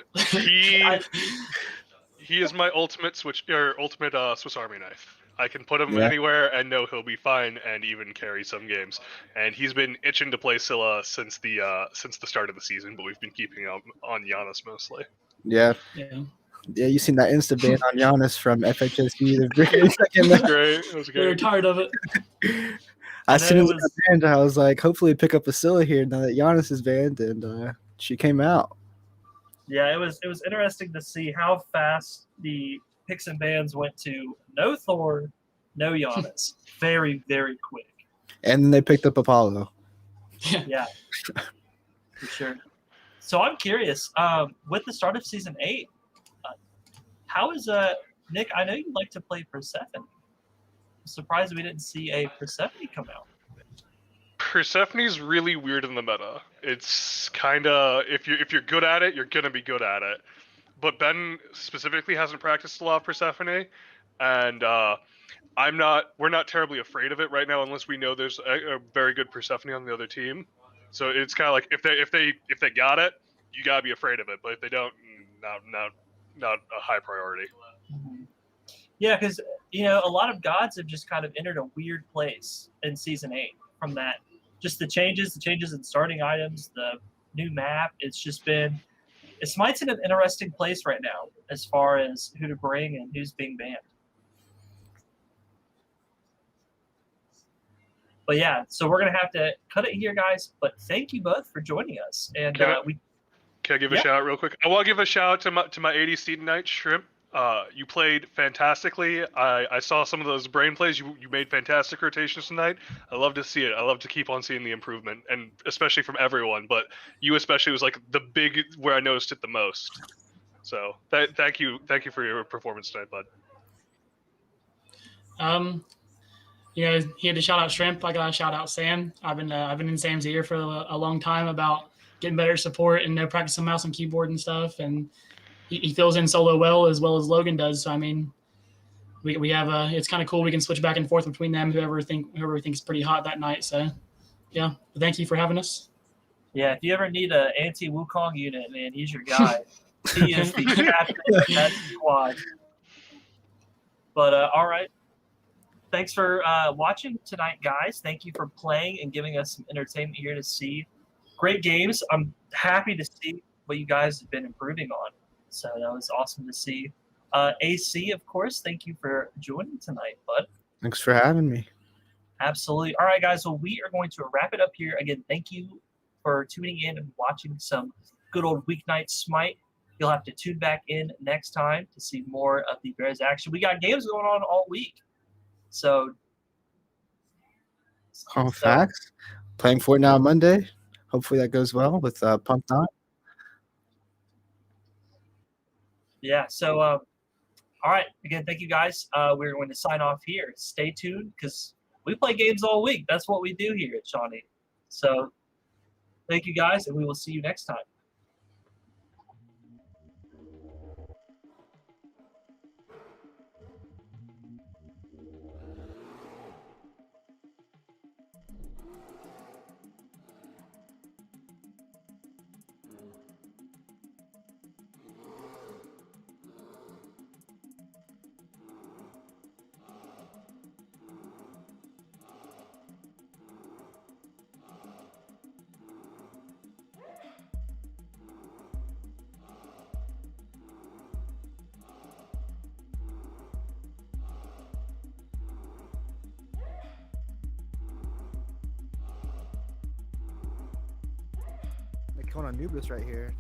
He is my ultimate Swiss Army knife. I can put him anywhere and know he'll be fine and even carry some games. And he's been itching to play Scylla since the start of the season, but we've been keeping him on Giannis mostly. Yeah. Yeah, you seen that insta ban on Giannis from FHSU the very second. It was great. They're tired of it. As soon as it got banned, I was like, hopefully pick up a Scylla here now that Giannis is banned, and she came out. Yeah, it was interesting to see how fast the picks and bans went to no Thor, no Giannis. Very, very quick. And then they picked up Apollo. Yeah, for sure. So I'm curious, with the start of Season 8, how is Nick, I know you like to play Persephone. I'm surprised we didn't see a Persephone come out. Persephone's really weird in the meta. It's kind of, if you're good at it, you're going to be good at it. But Ben specifically hasn't practiced a lot of Persephone, and we're not terribly afraid of it right now unless we know there's a very good Persephone on the other team. So it's kind of like if they got it, you gotta be afraid of it. But if they don't, not a high priority. Yeah, because a lot of gods have just kind of entered a weird place in Season 8 from that. Just the changes in starting items, the new map. Smite's in an interesting place right now as far as who to bring and who's being banned. But yeah, so we're gonna have to cut it here, guys. But thank you both for joining us. And Can I give a shout out real quick? I want to give a shout out to my ADC tonight, Shrimp. You played fantastically. I saw some of those brain plays. You made fantastic rotations tonight. I love to see it. I love to keep on seeing the improvement, and especially from everyone. But you especially was like the big where I noticed it the most. So thank you for your performance tonight, bud. He had to shout out Shrimp. I got to shout out Sam. I've been in Sam's ear for a long time about getting better support and practicing mouse and keyboard and stuff. And he fills in solo well as Logan does. So I mean, we have it's kind of cool. We can switch back and forth between them. Whoever we think is pretty hot that night. So yeah, but thank you for having us. Yeah, if you ever need an anti-Wukong unit, man, he's your guy. He is the captain of that squad. But all right. Thanks for watching tonight, guys. Thank you for playing and giving us some entertainment here to see. Great games. I'm happy to see what you guys have been improving on. So that was awesome to see. AC, of course, thank you for joining tonight, bud. Thanks for having me. Absolutely. All right, guys. So we are going to wrap it up here. Again, thank you for tuning in and watching some good old weeknight Smite. You'll have to tune back in next time to see more of the Bears action. We got games going on all week. So, facts. Playing Fortnite on Monday. Hopefully that goes well with Punk Not. Yeah. So, all right. Again, thank you guys. We're going to sign off here. Stay tuned because we play games all week. That's what we do here at Shawnee. So, thank you guys, and we will see you next time. They're killing Anubis right here.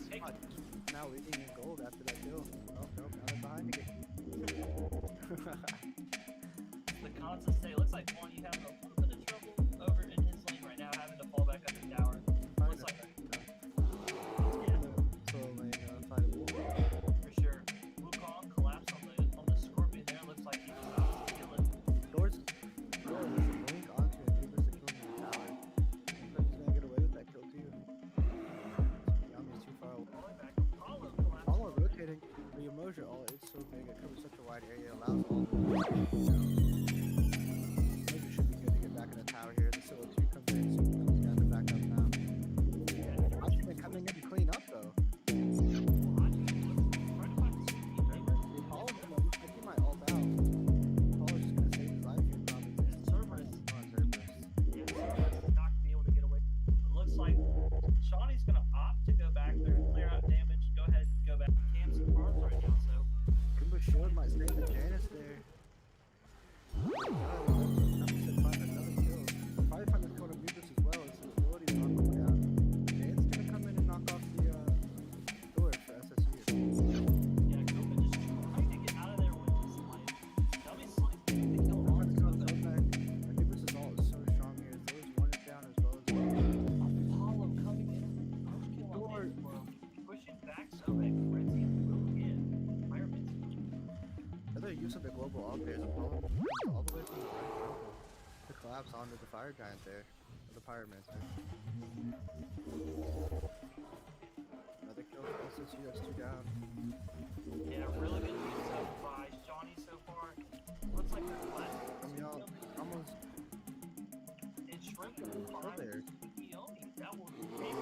Hey, Maybe should be good to get back in the tower here. The Scylla 2 comes in, so he's got to back up now. Watching it coming in to clean up though. Apollo's gonna look like he might ult out. Apollo's just gonna save his life here probably. Cerberus. Yeah, Cerberus is not gonna be able to get away. It looks like Shawnee's gonna opt to go back there and clear out damage. Go ahead, go back. Camps and farms right now, so. Kimbo Shield might save the Janus there. Find another kill. Probably find a kill to Mubis as well. His abilities are on the way out. Jan's gonna come in and knock off the door for SSU. Yeah, Koba just trying to get out of there with this life. Dummy slice to kill all his Koba. Mubis' ult is so strong here. Those one is down as well as Apollo coming in. First kill on his world. Pushing back so that Red Team will get Fireman's. another use of the global ult there is Apollo all the way from the right jungle to collapse onto the fire giant there. Or the pyromancer. Another kill for SSU, that's 2 down. Yeah, really good use up by Shawnee so far. Looks like they're flat. Almost And Shrimp will find there. Kiyomi. That will be lead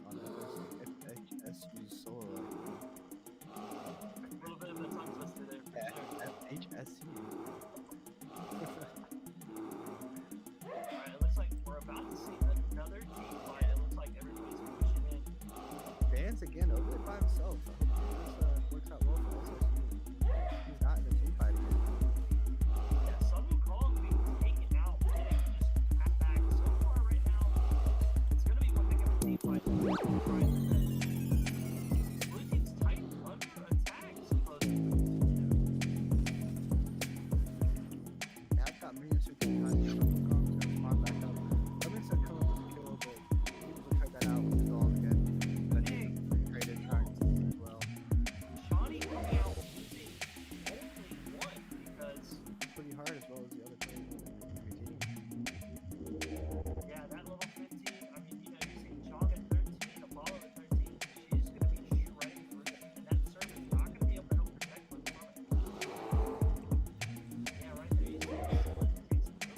on FHSU solo. a little bit of a tongue twister there. FHSU. Alright, it looks like we're about to see another team fight. It looks like everybody's pushing in. Dan's again over it by himself. I hope this works out well for SSU. He's not in the team fight again. Yeah, some will call him being taken out, getting just pat back. So far right now, it's going to be one big of a team fight. Blue team's tight under attack, supposedly. Yeah, I've got Marina Super behind the triple comms and spawn back up. Let me set come up with a kill, but people will try that out with his ult again. But he traded trying to as well. Shawnee coming out losing only one because, Pretty hard as well as the other players in your team. yeah, that level 15, I mean, you know, you see Chong at 13, Apollo at 13, she's going to be shredding through it, and that server's not going to be able to help protect what's coming. Yeah, right there, you see it takes a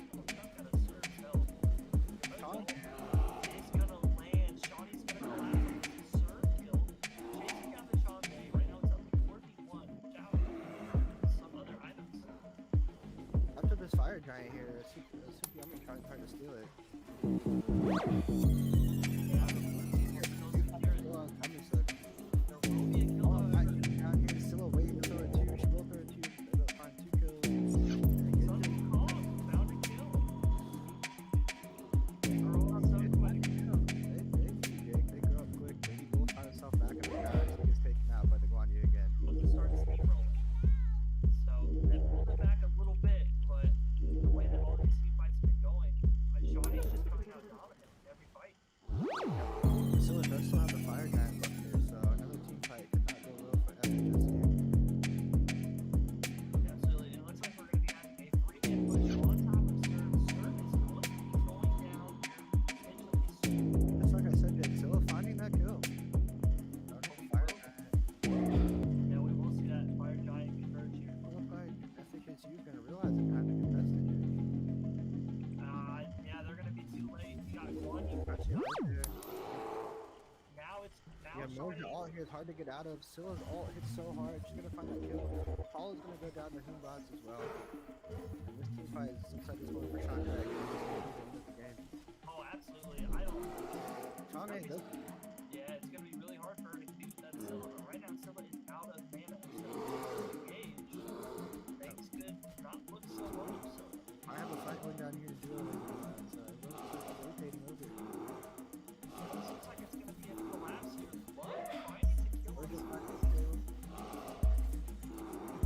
little chunk out of serve's health. Chong? It's going to land, Shawnee's going to collapse on the serve kill, chasing down the Chong day, right now it's up to 41, without some other items. After this fire giant here, Sukiyami trying to steal it. Yeah, Still on Kami's there will be a kill. Oh, right down here, Scylla waiting to throw a 2. She will throw a 2. They'll find 2 kills. And again, Something called, found a kill. They're all so quick. They grow up quick. Baby Bull found himself back in the garage. He gets taken out by the Guanyu again. But they start steamrolling. So they pulled it back a little bit, but the way that all these team fights have been going, Shawnee's just coming out dominant in every fight. Scylla does still have the fire giant left here, so another team fight could not go well for FHSU. Absolutely. It looks like we're going to be having a 3-man push on top of Serve. Serve is going to be going down eventually soon. Just like I said, Jake, Scylla finding that kill. Fire giant. Yeah, we will see that fire giant converge here. It looked like FHSU is going to realize it kind of contested it. Yeah, they're going to be too late. You got Guanyu. Actually, right there. Now Yeah, Moja ult here is hard to get out of. Scylla's ult hits so hard. She's going to find that kill. Apollo's going to go down to Humbots as well. And this team fight looks like it's going for Shawnee right here. He's going to win the game. Oh, absolutely. I don't. Shawnee does. Yeah, it's going to be really hard for her to compete with that Scylla. But right now, Scylla is out of mana. So engage. Things could not look so well for Scylla. I have a fight going down here to do it. So everyone's rotating over. It looks like it's going to be a collapse here. What? Finding the kill. We're just finding the kill.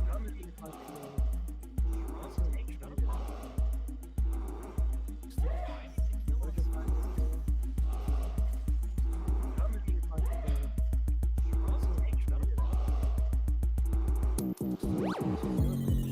Gonna be Find the kill. Trust taking up Apollo. Finding the kill. We're just finding the kill. Gonna be Find the kill. Trust taking up Apollo. We're just